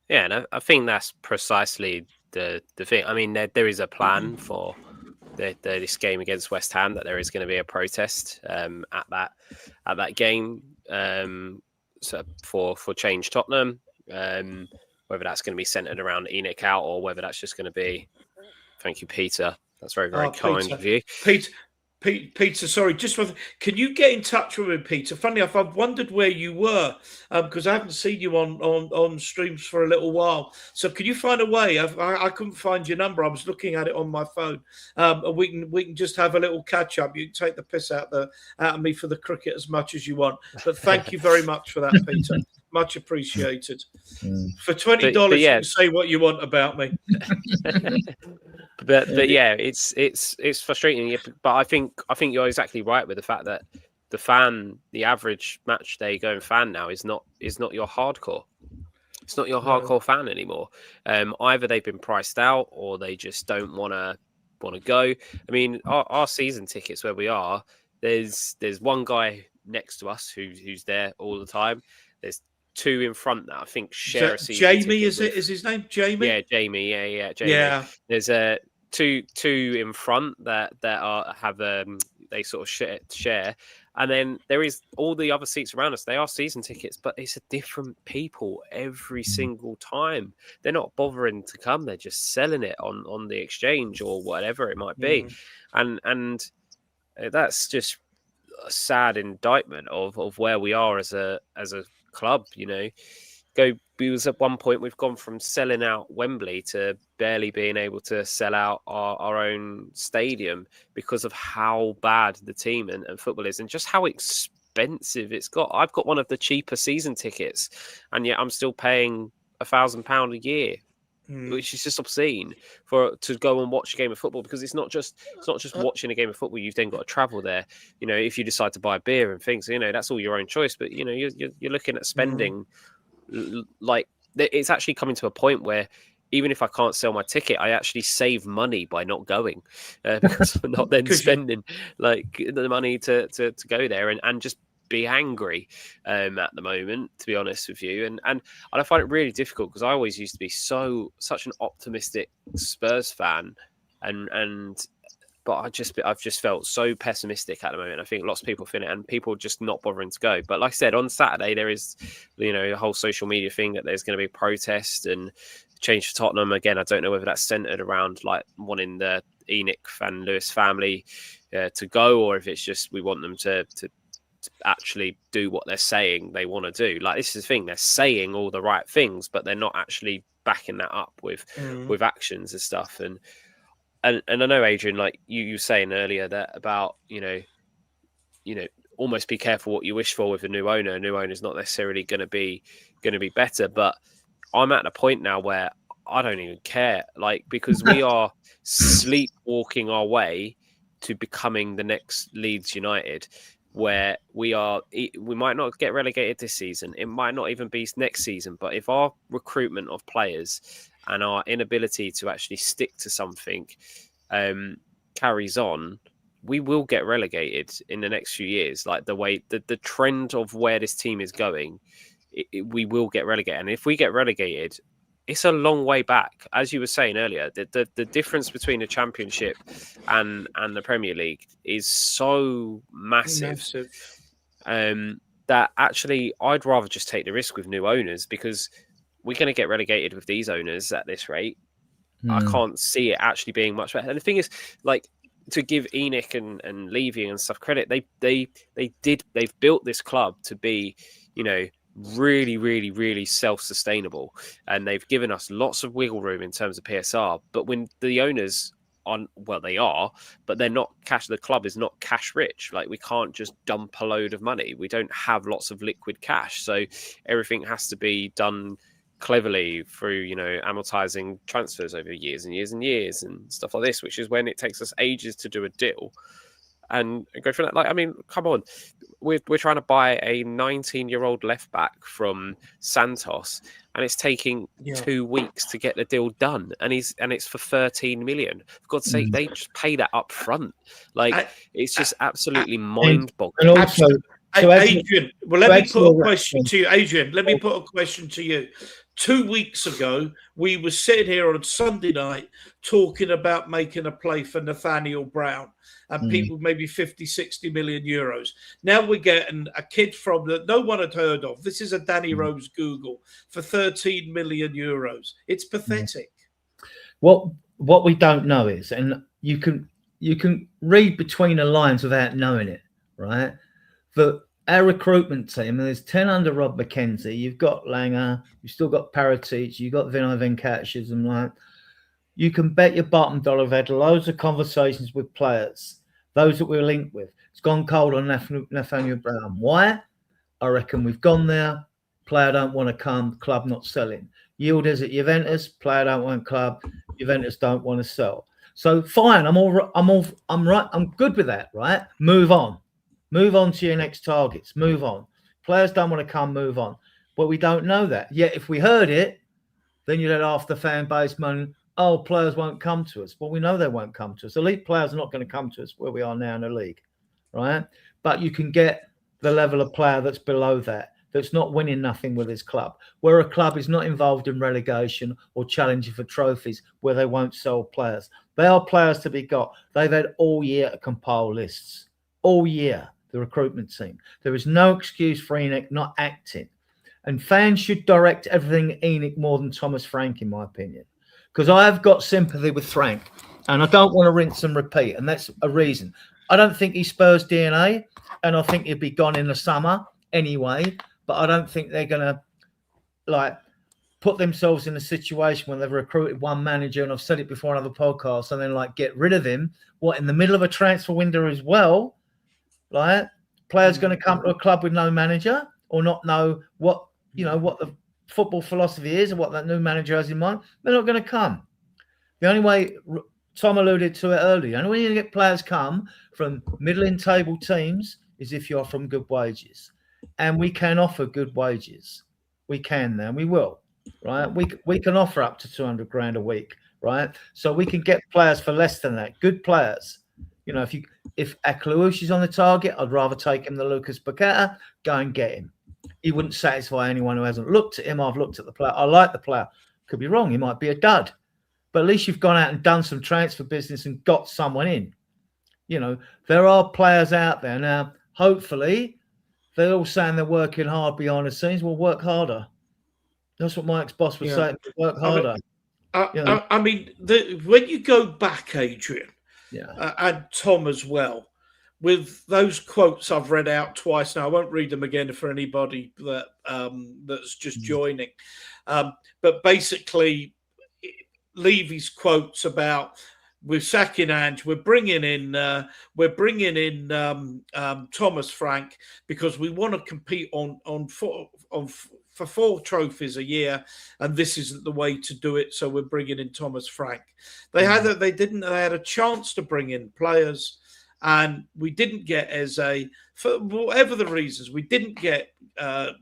Yeah, and I think that's precisely the thing. I mean, there is a plan for this game against West Ham, that there is going to be a protest at that game for Change Tottenham. Whether that's going to be centered around Enoch out, or whether that's just going to be. Thank you, Peter. That's very, very kind of you, Peter, sorry, can you get in touch with me, Peter? Funny enough, I've wondered where you were because I haven't seen you on streams for a little while. So can you find a way? I couldn't find your number. I was looking at it on my phone. We can just have a little catch up. You can take the piss out of me for the cricket as much as you want. But thank you very much for that, Peter. Much appreciated. For $20, you can say what you want about me. But yeah, it's frustrating. But I think you're exactly right with the fact that the average match day going fan now is not your hardcore. It's not your hardcore fan anymore. Either they've been priced out, or they just don't want to go. I mean, our season tickets where we are, there's one guy next to us who's there all the time. There's two in front that I think share a season Jamie, ticket is his name Jamie? Yeah, Jamie. Yeah, Jamie. Yeah. There's two in front that have they sort of share, and then there is all the other seats around us. They are season tickets, but it's a different people every single time. They're not bothering to come; they're just selling it on the exchange or whatever it might be, and that's just a sad indictment of where we are as a club. Because at one point we've gone from selling out Wembley to barely being able to sell out our own stadium because of how bad the team and football is, and just how expensive it's got. I've got one of the cheaper season tickets, and yet I'm still paying £1,000 a year, which is just obscene to go and watch a game of football, because it's not just watching a game of football. You've then got to travel there. If you decide to buy a beer and things, that's all your own choice. But you're looking at spending. Like, it's actually coming to a point where even if I can't sell my ticket, I actually save money by not going because I'm not then spending like the money to go there and just be angry at the moment, to be honest with you. And I find it really difficult because I always used to be such an optimistic Spurs fan, but I've just felt so pessimistic at the moment. I think lots of people feel it, and people just not bothering to go. But like I said, on Saturday there is, a whole social media thing that there's going to be a protest and Change for Tottenham. Again, I don't know whether that's centered around like wanting the Enoch and Lewis family to go, or if it's just we want them to actually do what they're saying they want to do. Like, this is the thing, they're saying all the right things, but they're not actually backing that up with actions and stuff. And I know, Adrian, like you were saying earlier that about you know almost be careful what you wish for with a new owner. A new owner is not necessarily going to be better, but I'm at a point now where I don't even care, like, because we are sleepwalking our way to becoming the next Leeds United, where we might not get relegated this season. It might not even be next season. But if our recruitment of players and our inability to actually stick to something carries on, we will get relegated in the next few years. Like the trend of where this team is going, we will get relegated. And if we get relegated, it's a long way back. As you were saying earlier, the difference between the Championship and the Premier League is so massive. That actually I'd rather just take the risk with new owners, because we're going to get relegated with these owners at this rate. I can't see it actually being much better. And the thing is, like, to give Enoch and Levy and stuff credit, they've built this club to be, really, really, really self-sustainable, and they've given us lots of wiggle room in terms of PSR. But when the owners they are, but they're not cash. The club is not cash rich. Like, we can't just dump a load of money. We don't have lots of liquid cash, so everything has to be done cleverly through amortizing transfers over years and years and years and stuff like this, which is when it takes us ages to do a deal and go for that. Like, I mean, come on. We're trying to buy a 19-year-old left back from Santos, and it's taking 2 weeks to get the deal done. And it's for 13 million. For God's sake, they just pay that up front. Like, it's just absolutely mind-boggling. And also, Adrian, let me put a question to you. Adrian, let me put a question to you. 2 weeks ago, we were sitting here on Sunday night talking about making a play for Nathaniel Brown and people maybe 50, 60 million euros. Now we're getting a kid from that no one had heard of. This is a Danny Rose Google for 13 million euros. It's pathetic. What we don't know is, and you can read between the lines without knowing it, right? That our recruitment team, and there's 10 under Rob McKenzie, you've got Langer, you've still got Paratici, you've got Vinay Venkateshwar, and like, you can bet your bottom dollar we've had loads of conversations with players, those that we're linked with. It's gone cold on Nathaniel Brown. Why? I reckon we've gone there, player don't want to come, club not selling. Yildiz at Juventus, player don't want club, Juventus don't want to sell. So fine, I'm good with that, right? Move on. Move on to your next targets. Move on. Players don't want to come, move on. But we don't know that. Yet if we heard it, then you'd have half the fan base moaning, oh, players won't come to us. Well, we know they won't come to us. Elite players are not going to come to us where we are now in the league, right? But you can get the level of player that's below that, that's not winning nothing with his club, where a club is not involved in relegation or challenging for trophies, where they won't sell players. They are players to be got. They've had all year to compile lists. All year, the recruitment team. There is no excuse for Enoch not acting. And fans should direct everything Enoch more than Thomas Frank, in my opinion. Because I have got sympathy with Frank, and I don't want to rinse and repeat, and that's a reason. I don't think he's Spurs DNA, and I think he'd be gone in the summer anyway, but I don't think they're going to put themselves in a situation when they've recruited one manager, and I've said it before on other podcasts, and then get rid of him, in the middle of a transfer window as well. Players going to come to a club with no manager or not know what the football philosophy is and what that new manager has in mind. They're not going to come. The only way, Tom alluded to it earlier, the only way you get players come from middling table teams is if you're from good wages. And we can offer good wages. We can now, and we will, right? We can offer up to 200 grand a week, right? So we can get players for less than that, good players. If Akluush is on the target, I'd rather take him than Lucas Paqueta. Go and get him. He wouldn't satisfy anyone who hasn't looked at him. I've looked at the player. I like the player. Could be wrong. He might be a dud. But at least you've gone out and done some transfer business and got someone in. There are players out there. Now, hopefully, they're all saying they're working hard behind the scenes. Well, work harder. That's what my ex-boss was saying. Work harder. When you go back, Adrian, and Tom as well. With those quotes I've read out twice now, I won't read them again for anybody that that's just joining. But basically, Levy's quotes about we're sacking Ange, we're bringing in Thomas Frank because we want to compete for 4 trophies a year, and this isn't the way to do it. So we're bringing in Thomas Frank. They had a chance to bring in players, and we didn't get Eze for whatever the reasons. We didn't get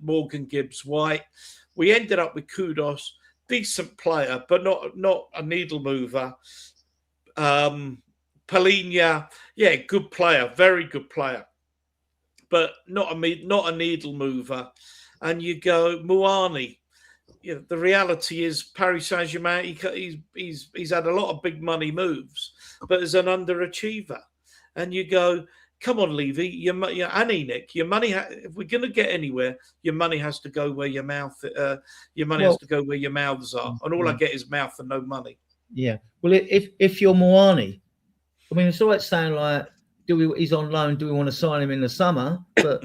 Morgan Gibbs White. We ended up with Kudos, decent player, but not a needle mover. Palhinha, yeah, good player, very good player, but not a needle mover. And you go Muani. You know, the reality is Paris Saint-Germain. He's had a lot of big money moves, but as an underachiever. And you go, come on, Levy, and Nick, your money. If we're going to get anywhere, your money has to go where your mouth. Has to go where your mouths are. And all I get is mouth and no money. Yeah. Well, if you're Muani, I mean, it's all right saying like, he's on loan. Do we want to sign him in the summer? But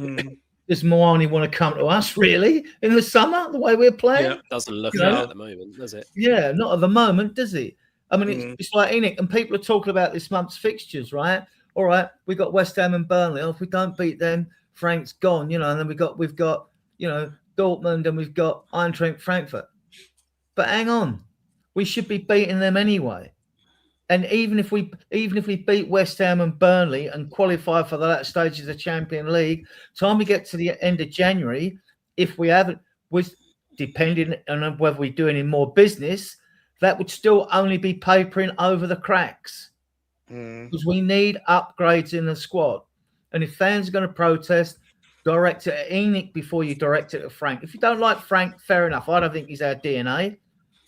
does Muani want to come to us really in the summer? The way we're playing, doesn't look it at the moment, does it? Yeah, not at the moment, does he? I mean, it's like Enoch, and people are talking about this month's fixtures, right? All right, we got West Ham and Burnley. Oh, if we don't beat them, Frank's gone, you know. And then we've got Dortmund, and we've got Eintracht Frankfurt. But hang on, we should be beating them anyway. And even if we beat West Ham and Burnley and qualify for the latter stages of the Champions League, time we get to the end of January, if we haven't, depending on whether we're doing any more business, that would still only be papering over the cracks. Because we need upgrades in the squad. And if fans are going to protest, direct it at Enoch before you direct it at Frank. If you don't like Frank, fair enough. I don't think he's our DNA.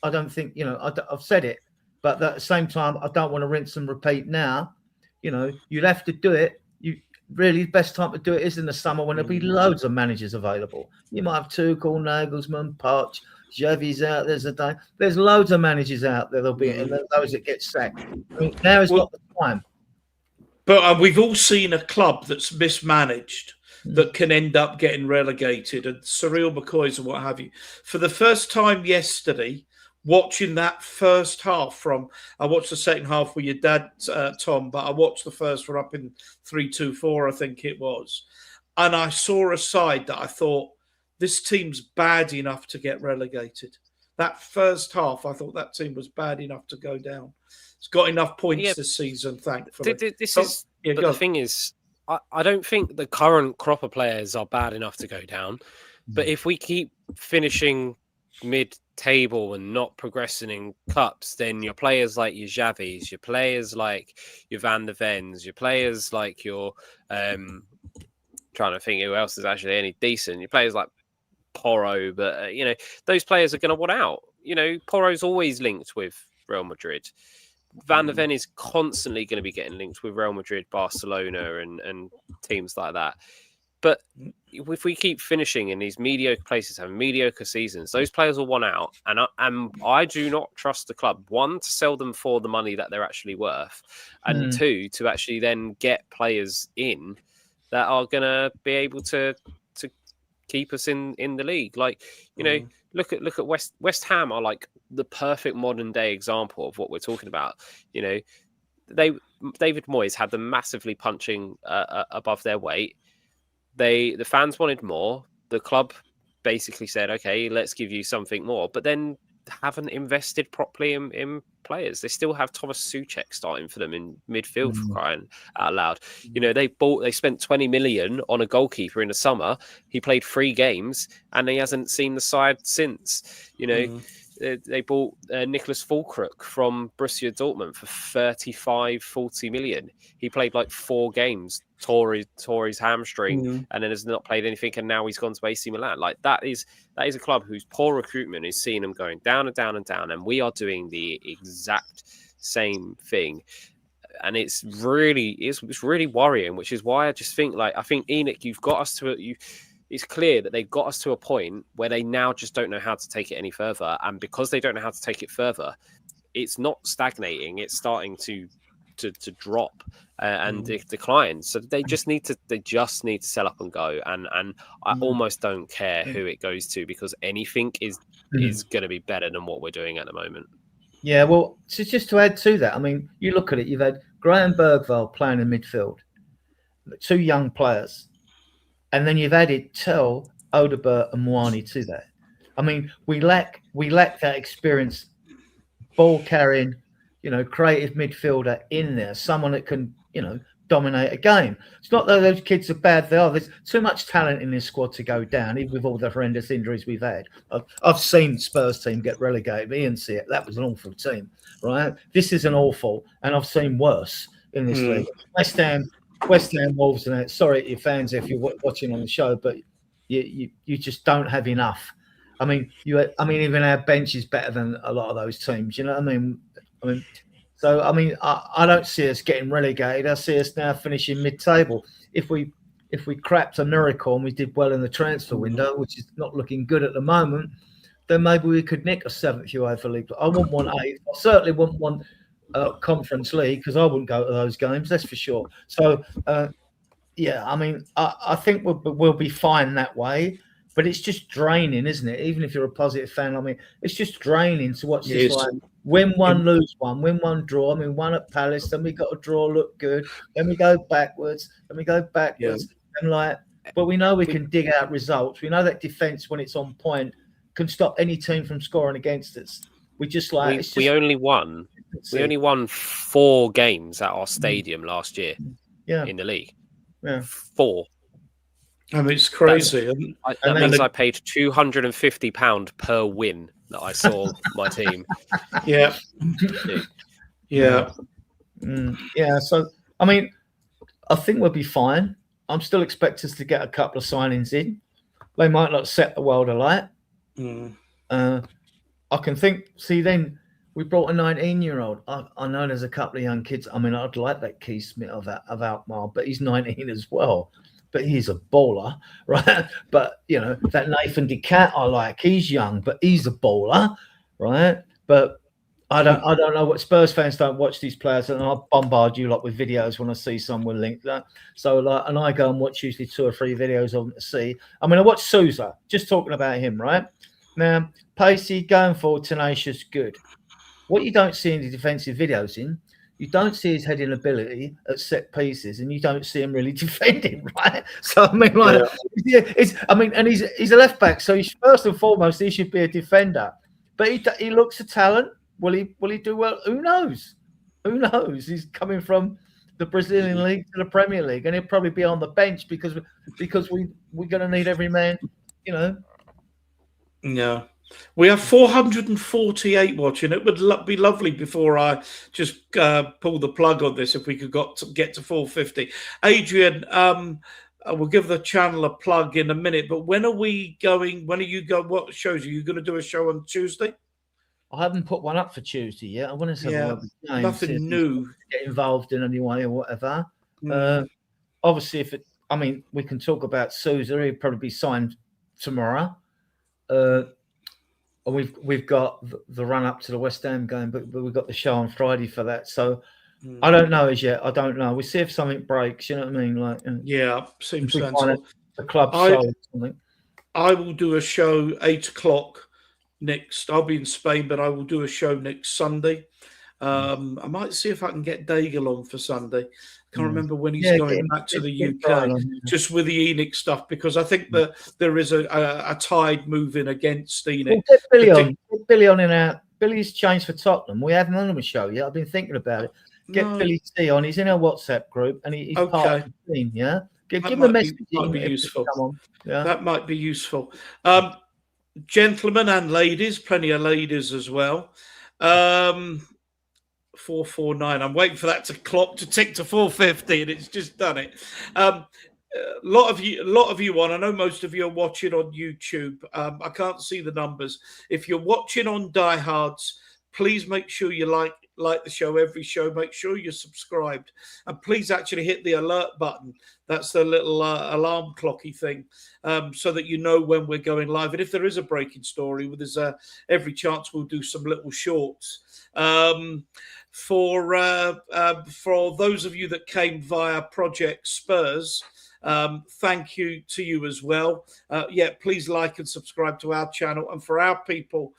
I don't think, I've said it. But at the same time, I don't want to rinse and repeat now. You know, you'd have to do it. The best time to do it is in the summer when there'll be loads of managers available. You might have Tuchel, Nagelsmann, Poch, Xavi's out. There's loads of managers out there. There'll be and those that get sacked. I mean, now is not the time. But we've all seen a club that's mismanaged that can end up getting relegated, and Cyril McCoy's and what have you. For the first time yesterday, watching that first half I watched the second half with your dad, Tom, but I watched the first one up in 3-2-4, I think it was. And I saw a side that I thought, this team's bad enough to get relegated. That first half, I thought that team was bad enough to go down. It's got enough points this season, thankfully. The thing is, I don't think the current crop of players are bad enough to go down. But if we keep finishing mid-table and not progressing in cups, then your players like your Xavis, your players like your Van der Vens, your players like your trying to think who else is actually any decent. Your players like Porro, but those players are going to want out. Porro's always linked with Real Madrid. Van der Ven is constantly going to be getting linked with Real Madrid, Barcelona, and teams like that. But if we keep finishing in these mediocre places, having mediocre seasons, those players will want out. And I do not trust the club, one, to sell them for the money that they're actually worth, and two, to actually then get players in that are going to be able to keep us in the league. Like, look at West Ham are like the perfect modern day example of what we're talking about. David Moyes had them massively punching above their weight. The fans wanted more. The club basically said, okay, let's give you something more, but then haven't invested properly in players. They still have Thomas Souček starting for them in midfield, for crying out loud. They spent 20 million on a goalkeeper in the summer. He played 3 games and he hasn't seen the side since. They bought Nicholas Füllkrug from Borussia Dortmund for 35-40 million. He played like 4 games, tore his hamstring, and then has not played anything, and now he's gone to AC Milan. Like that is a club whose poor recruitment is seeing them going down and down and down, and we are doing the exact same thing. And it's really worrying, which is why I just think Enoch, you've got us to it's clear that they've got us to a point where they now just don't know how to take it any further. And because they don't know how to take it further, it's not stagnating. It's starting to to drop and decline. So they just need to sell up and go. And I almost don't care who it goes to, because anything is going to be better than what we're doing at the moment. Yeah, well, so just to add to that, I mean, you look at it, you've had Graham Bergvall playing in midfield, 2 young players, and then you've added Tell, Odebert and Moani to that. I mean, we lack that experience, ball carrying, creative midfielder in there, someone that can, dominate a game. It's not that those kids are bad. They are. There's too much talent in this squad to go down, even with all the horrendous injuries we've had. I've seen Spurs team get relegated. Ian see it. That was an awful team, right? This is an awful, and I've seen worse in this league. West Ham, Wolves, and that. Sorry, your fans, if you're watching on the show, but you just don't have enough. I mean, even our bench is better than a lot of those teams. You know what I mean? So, I don't see us getting relegated. I see us now finishing mid-table. If we crapped a miracle and we did well in the transfer window, which is not looking good at the moment, then maybe we could nick a 7th UEFA League. I wouldn't want 8th. I certainly wouldn't want Conference League, because I wouldn't go to those games, that's for sure. So, I think we'll be fine that way. But it's just draining, isn't it? Even if you're a positive fan, it's just draining to watch this. Like, win one, lose one, win one, draw. One at Palace, then we got a draw, look good. Then we go backwards, and but we know we can dig out results. We know that defence, when it's on point, can stop any team from scoring against us. We only won 4 games at our stadium last year. Yeah, in the league. Yeah, 4. It's crazy. That means I paid £250 per win that I saw my team. Yeah. So, I think we'll be fine. I'm still expecting us to get a couple of signings in. They might not set the world alight. I can think, then we brought a 19-year-old. I know there's a couple of young kids. I'd like that Keith Smith of Alkmaar, but he's 19 as well. But he's a baller, right? But, that Nathan DeCat I like. He's young, but he's a baller, right? But I don't know what Spurs fans don't watch these players, and I'll bombard you with videos when I see someone linked that. So, and I go and watch usually 2 or 3 videos of them to see. I watch Sousa, just talking about him, right? Now, pacey, going forward, tenacious, good. What you don't see in the defensive videos you don't see his heading ability at set pieces, and you don't see him really defending, right? So and he's a left back, so he's first and foremost he should be a defender. But he looks a talent. Will he do well? Who knows? He's coming from the Brazilian league to the Premier League, and he'll probably be on the bench because we're going to need every man, Yeah. We have 448 watching. It would be lovely before I just pull the plug on this if we could get to 450. Adrian, we'll give the channel a plug in a minute, but when are we going? When are you going? What shows are you going to do a show on Tuesday? I haven't put one up for Tuesday yet. I want to say nothing new. Get involved in any way or whatever. Obviously, we can talk about Sousa. He'll probably be signed tomorrow. We've got the run up to the West Ham game, but we've got the show on Friday for that. So I don't know as yet. I don't know. We see if something breaks. You know what I mean? Seems sensible. The club show or something. I will do a show 8:00 next. I'll be in Spain, but I will do a show next Sunday. I might see if I can get Daigle on for Sunday. Can't remember when he's going back to the UK, just with the Enoch stuff, because I think that there is a tide moving against Enoch. Get Billy on. Get Billy on in our. Billy's changed for Tottenham. We haven't on him a show yet. I've been thinking about it. Get Billy T on. He's in our WhatsApp group, and he's part of the team. Yeah, give him a message. Might be useful. Yeah, that might be useful. Gentlemen and ladies, plenty of ladies as well. 449. I'm waiting for that clock to tick to 450, and it's just done it. A lot of you on. I know most of you are watching on YouTube. I can't see the numbers. If you're watching on Diehards, please make sure you like the show, every show. Make sure you're subscribed, and please actually hit the alert button. That's the little alarm clocky thing, so that you know when we're going live. And if there is a breaking story, there's every chance we'll do some little shorts. For those of you that came via Project Spurs, thank you to you as well. Please like and subscribe to our channel, and for our people,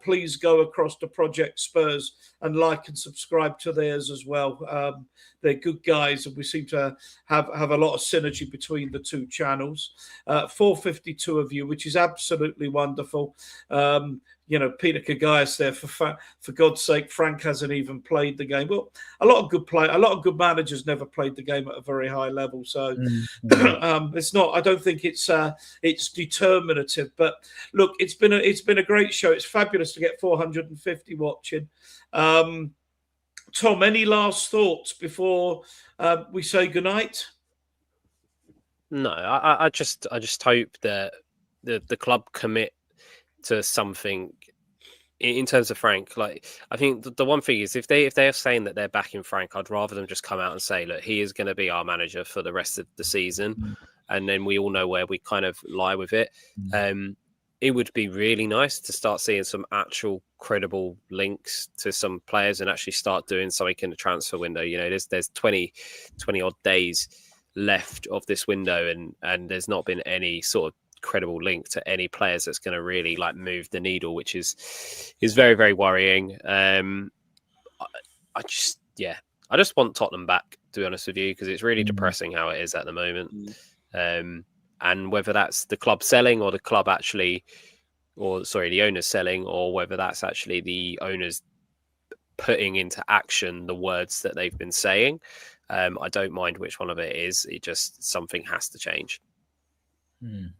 please go across to Project Spurs and like and subscribe to theirs as well. They're good guys, and we seem to have a lot of synergy between the two channels. 452 of you, which is absolutely wonderful. Peter Kagayas there, for God's sake. Frank hasn't even played the game. Well, a lot of good managers never played the game at a very high level. So it's not. I don't think it's determinative. But look, it's been a great show. It's fabulous to get 450 watching. Tom, any last thoughts before we say goodnight? No, I just hope that the club commit to something in terms of Frank. Like, I think the one thing is, if they are saying that they're backing Frank, I'd rather them just come out and say, look, he is going to be our manager for the rest of the season, and then we all know where we kind of lie with it. It would be really nice to start seeing some actual credible links to some players and actually start doing something in the transfer window. There's 20 odd days left of this window, and there's not been any sort of credible link to any players that's going to really move the needle, which is very, very worrying. I just want Tottenham back, to be honest with you, because it's really depressing how it is at the moment. And whether that's the club selling or the club actually, the owners selling, or whether that's actually the owners putting into action the words that they've been saying, I don't mind which one of it is. It just, something has to change. Do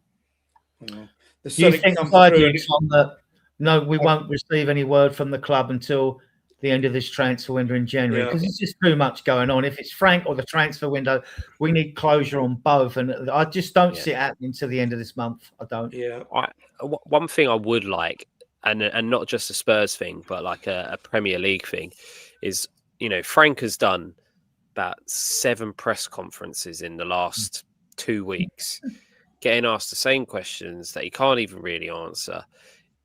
you think we won't receive any word from the club until the end of this transfer window in January? Because it's just too much going on. If it's Frank or the transfer window, we need closure on both, and I just don't see it happening until the end of this month. I don't. One thing I would like, and not just a Spurs thing, but like a Premier League thing, is Frank has done about 7 press conferences in the last 2 weeks, getting asked the same questions that he can't even really answer.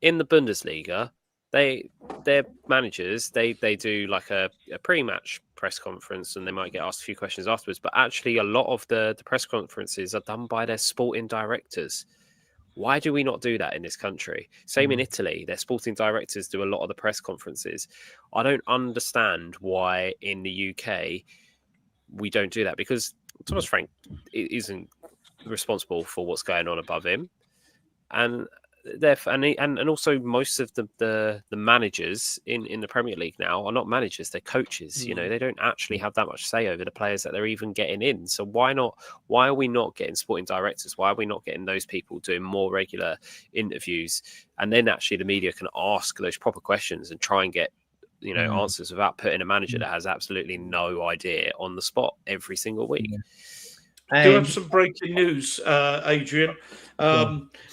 In the Bundesliga, their managers, they do like a pre-match press conference, and they might get asked a few questions afterwards. But actually, a lot of the press conferences are done by their sporting directors. Why do we not do that in this country? Same in Italy. Their sporting directors do a lot of the press conferences. I don't understand why in the UK we don't do that, because Thomas Frank isn't responsible for what's going on above him, and also most of the managers in the Premier League now are not managers, they're coaches. They don't actually have that much say over the players that they're even getting in. So why are we not getting sporting directors? Why are we not getting those people doing more regular interviews, and then actually the media can ask those proper questions and try and get answers without putting a manager that has absolutely no idea on the spot every single week. I do have some breaking news, Adrian.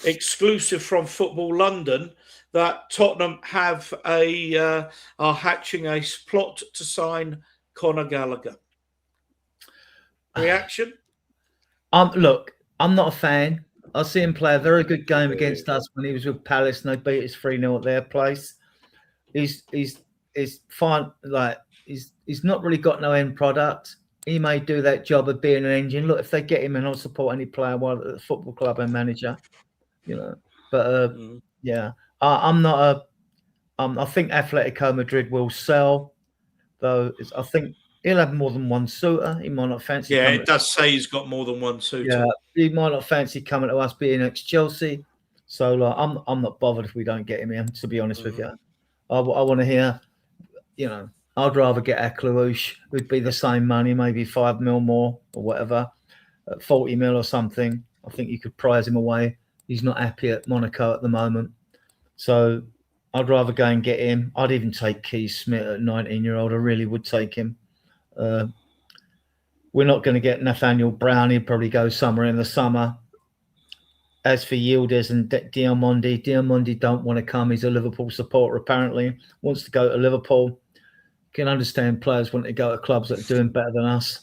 Exclusive from Football London, that Tottenham are hatching a plot to sign Conor Gallagher. Reaction? Look, I'm not a fan. I see him play a very good game against us when he was with Palace and they beat us 3-0 at their place. He's fine. He's not really got no end product. He may do that job of being an engine. Look, if they get him, and I'll support any player while at the football club and manager, But I'm not I think Atletico Madrid will sell, though. I think he'll have more than one suitor. He might not fancy. Yeah, it does say he's got more than one suitor. Yeah, he might not fancy coming to us being ex-Chelsea. So I'm not bothered if we don't get him in. To be honest with you, I want to hear. I'd rather get Aklouche, who'd be the same money, maybe 5 mil more or whatever, 40 mil or something. I think you could prize him away. He's not happy at Monaco at the moment. So I'd rather go and get him. I'd even take Keith Smith at 19-year-old. I really would take him. We're not going to get Nathaniel Brown. He'd probably go somewhere in the summer. as for Yildiz and Diamondi don't want to come. He's a Liverpool supporter, apparently. Wants to go to Liverpool. Can understand players want to go to clubs that are doing better than us.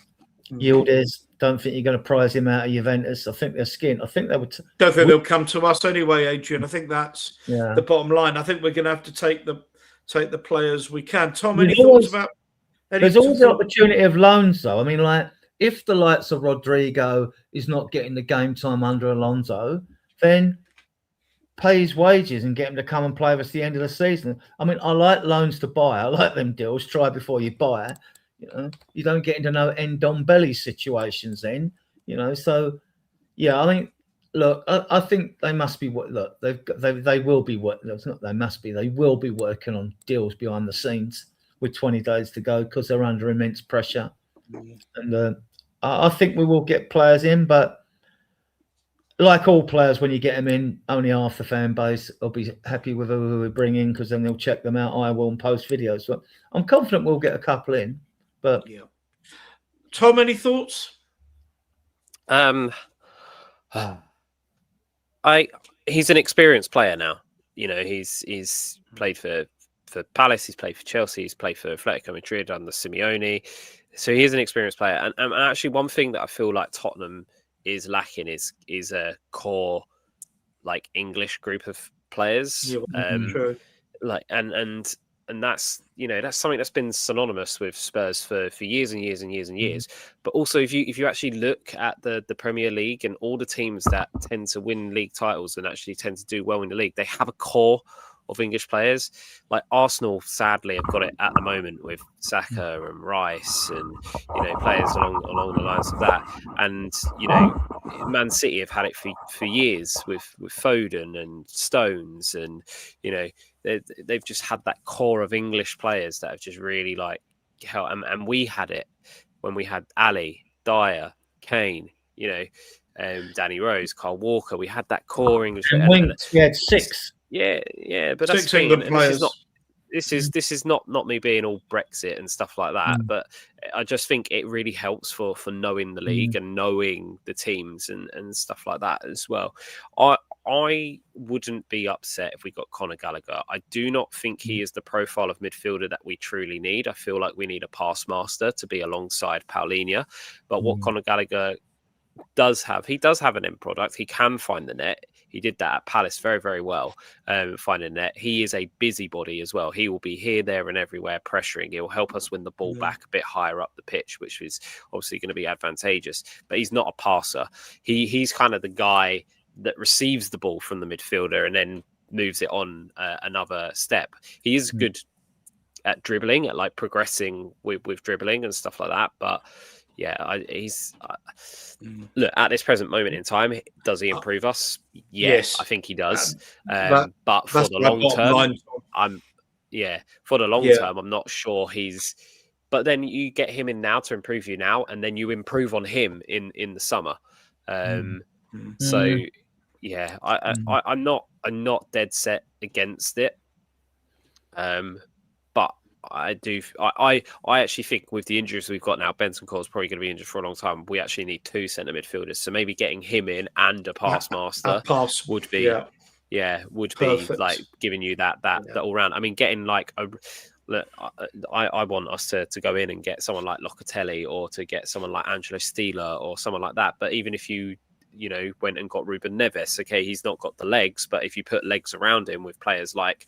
Yildiz, don't think you're going to prize him out of Juventus. I think they're skint. I think they would. Don't think they'll come to us anyway, Adrian. I think that's Yeah. the bottom line. I think we're going to have to take the players we can. Tom, There's any thoughts about? There's always the opportunity of loans, though. I mean, like, if the likes of Rodrigo is not getting the game time under Alonso, then pay his wages and get him to come and play with us the end of the season. I mean, I like loans to buy. I like them deals. Try before you buy. You know, you don't get into no Ndombele situations then. You know, so yeah, I think. Look, I think they must be. Look, they will be. It's not. They must be. They will be working on deals behind the scenes with 20 days to go because they're under immense pressure. And I think we will get players in, but like all players, when you get them in, only half the fan base will be happy with who we bring in because then they'll check them out. I will and post videos. So I'm confident we'll get a couple in. But yeah, Tom, any thoughts? He's an experienced player now. You know, he's played for Palace, he's played for Chelsea, he's played for Atletico Madrid under Simeone. So he is an experienced player. And actually, one thing that I feel like Tottenham is lacking is a core, like, English group of players. True. Like and that's, you know, that's something that's been synonymous with Spurs for years and years and years and years. But also, if you actually look at the Premier League and all the teams that tend to win league titles and actually tend to do well in the league, they have a core of English players. Like Arsenal, sadly, have got it at the moment with Saka and Rice and, you know, players along the lines of that. And, you know, Man City have had it for years with Foden and Stones, and, you know, they've just had that core of English players that have just really, like, helped. And we had it when we had Ali, Dyer, Kane, you know, Danny Rose, Kyle Walker. We had that core English. And Winks, we had 6. Yeah, but that's Six England players. This is not me being all Brexit and stuff like that, but I just think it really helps for knowing the league and knowing the teams and stuff like that as well. I wouldn't be upset if we got Conor Gallagher. I do not think he is the profile of midfielder that we truly need. I feel like we need a pass master to be alongside Paulinho, but what Conor Gallagher does have an end product. He can find the net. He did that at Palace very, very well, finding the net. He is a busybody as well. He will be here, there and everywhere pressuring. He'll help us win the ball back a bit higher up the pitch, which is obviously going to be advantageous. But he's not a passer. He's kind of the guy that receives the ball from the midfielder and then moves it on another step. He is good at dribbling, at like progressing with dribbling and stuff like that. But yeah, look, at this present moment in time, does he improve us? Yes, I think he does. But for the long term, for the long term, I'm not sure he's. But then you get him in now to improve you now, and then you improve on him in the summer. So yeah, I'm not dead set against it. But I actually think with the injuries we've got now, Benson Cole's probably going to be injured for a long time. We actually need 2 centre midfielders. So maybe getting him in and a pass master would be like giving you that all round. I mean, getting like I want us to go in and get someone like Locatelli or to get someone like Angelo Stila or someone like that. But even if you went and got Ruben Neves, okay, he's not got the legs, but if you put legs around him with players like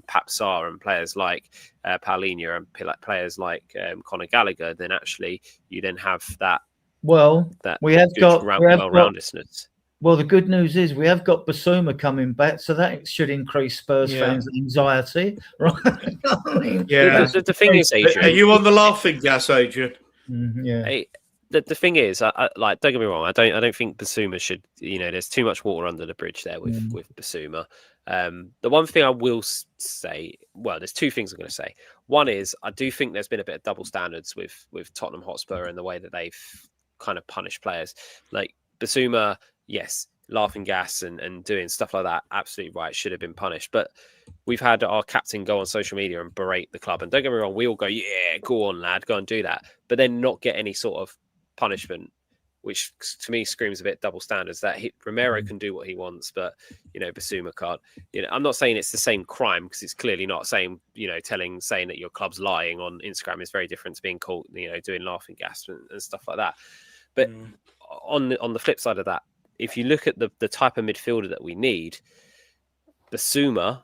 Pap Sarr and players like Paulinho and players like Conor Gallagher, then actually you then have that. Well, we have got well-roundedness. Well, the good news is we have got Basuma coming back, so that should increase Spurs fans' anxiety, right? The thing is, Adrian, are you on the laughing gas, Adrian? The thing is, like, don't get me wrong, I don't think Basuma should. There's too much water under the bridge there with Basuma. The one thing I will say, well, there's 2 things I'm going to say. One is I do think there's been a bit of double standards with Tottenham Hotspur and the way that they've kind of punished players. Like Basuma, yes, laughing gas and doing stuff like that, absolutely right, should have been punished. But we've had our captain go on social media and berate the club, and don't get me wrong, we all go, yeah, go on, lad, go and do that, but then not get any sort of punishment which to me screams a bit double standards. That Romero can do what he wants, but Basuma can't. I'm not saying it's the same crime, because it's clearly not. Saying saying that your club's lying on Instagram is very different to being caught doing laughing gas and stuff like that. But on the flip side of that, if you look at the type of midfielder that we need, Basuma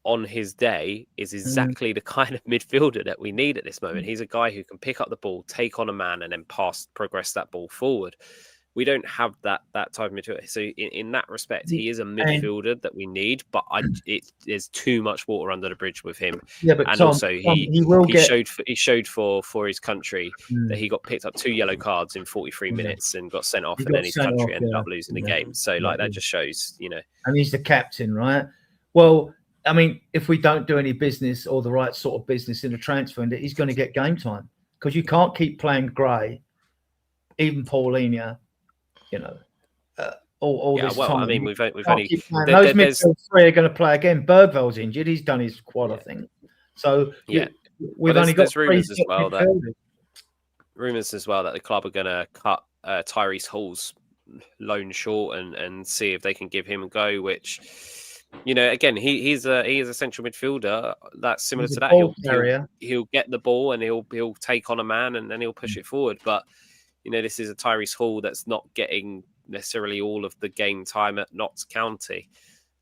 on his day is exactly the kind of midfielder that we need at this moment. He's a guy who can pick up the ball, take on a man, and then progress that ball forward. We don't have that type of midfielder. So in that respect, he is a midfielder that we need, but there's too much water under the bridge with him. Yeah, but and Tom, also he showed for his country that he got picked up 2 yellow cards in 43 minutes and got sent off, and then his country ended up losing the game. So that just shows, And he's the captain, right? Well, I mean, if we don't do any business or the right sort of business in the transfer window, he's going to get game time, because you can't keep playing Gray, even Paulinho, all this time. I mean, we've only those midfield 3 are going to play again. Bergvall's injured; he's done his quad, I think. So we've only got rumours as well that the club are going to cut Tyrese Hall's loan short and see if they can give him a go, which. Again, he is a central midfielder that's similar to that. He'll get the ball and he'll take on a man and then he'll push it forward. But this is a Tyrese Hall that's not getting necessarily all of the game time at Notts County.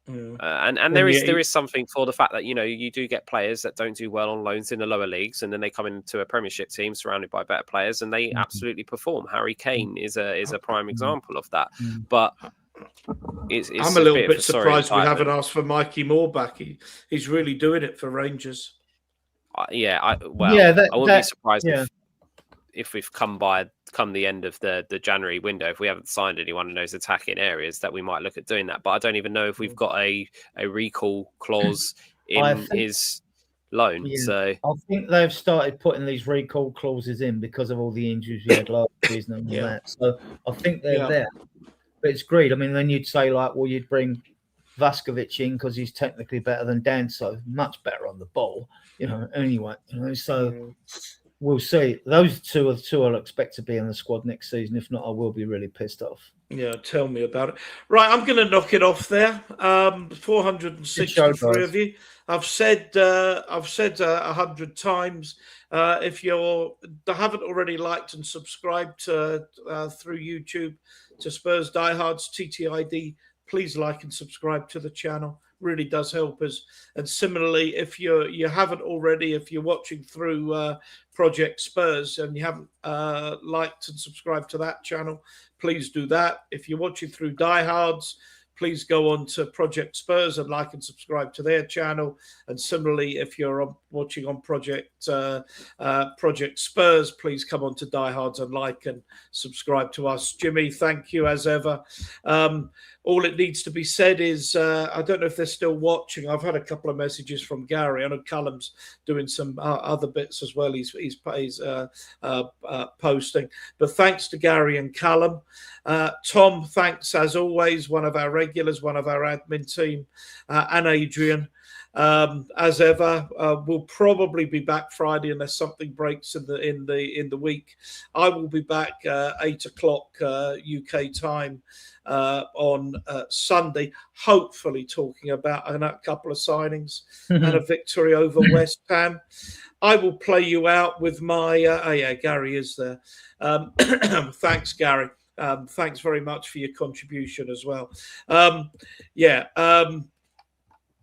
And there is something for the fact that you do get players that don't do well on loans in the lower leagues, and then they come into a Premiership team surrounded by better players and they absolutely perform. Harry Kane is a prime example of that. But it's I'm a little bit surprised we haven't asked for Mikey Moore back. He's really doing it for Rangers. I wouldn't be surprised if we've come the end of the January window, if we haven't signed anyone in those attacking areas, that we might look at doing that. But I don't even know if we've got a recall clause in his loan. Yeah. So I think they've started putting these recall clauses in because of all the injuries we had last season and all that. So I think they're there. But it's great. I mean, then you'd say, you'd bring Vaskovic in because he's technically better than Danso, much better on the ball, anyway. So we'll see. Those two I'll expect to be in the squad next season. If not, I will be really pissed off. Yeah, tell me about it. Right, I'm going to knock it off there. 463 of you. I've said 100 times. If you haven't already liked and subscribed through YouTube to Spurs Diehards TTID, please like and subscribe to the channel. Really does help us. And similarly, if you haven't already, if you're watching through Project Spurs and you haven't liked and subscribed to that channel, please do that. If you're watching through Diehards, please go on to Project Spurs and like and subscribe to their channel. And similarly, if you're watching on Project Spurs, please come on to Diehards and like and subscribe to us. Jimmy, thank you as ever. All it needs to be said is, I don't know if they're still watching. I've had a couple of messages from Gary. I know Callum's doing some other bits as well. He's posting. But thanks to Gary and Callum. Tom, thanks as always, one of our regulars, one of our admin team, and Adrian. As ever, we'll probably be back Friday unless something breaks in the week. I will be back 8 o'clock UK time on Sunday, hopefully talking about a couple of signings and a victory over West Ham. I will play you out with my Gary is there. Thanks, Gary. Thanks very much for your contribution as well.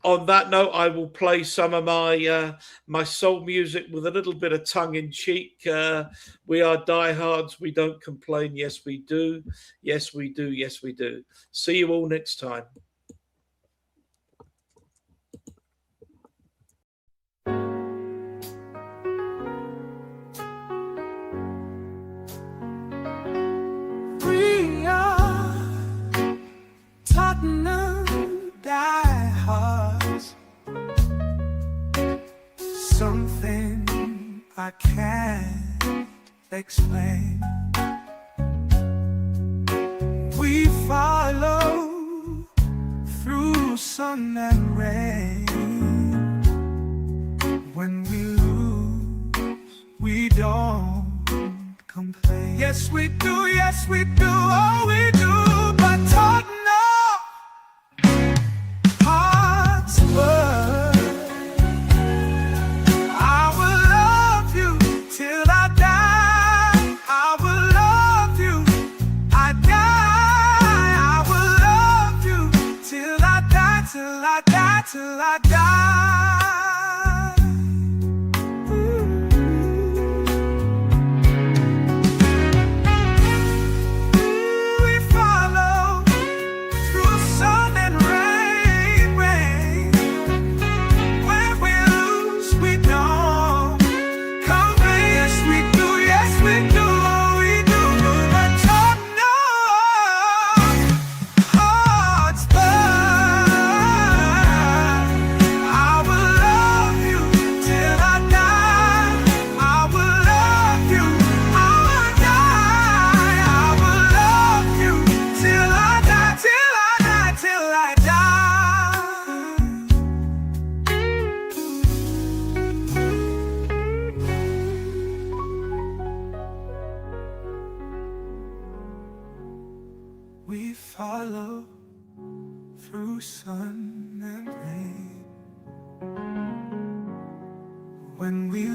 On that note, I will play some of my soul music with a little bit of tongue-in-cheek. We are diehards. We don't complain. Yes, we do. Yes, we do. Yes, we do. See you all next time. We are Tottenham diehards. Something I can't explain. We follow through sun and rain. When we lose, we don't complain. complain. Yes, we do, oh, we do. But Tottenham Hotspur, I will love you till I die. I will love you, I die. I will love you till I die, till I die, till I die. We follow through sun and rain, rain. When we lose, we don't complain. Yes, we do, oh, we do. But Tottenham Hotspur, I will love you till I die. I will love you, I will die. I will love you till I die, till I die, till I die. We follow through sun and rain. When we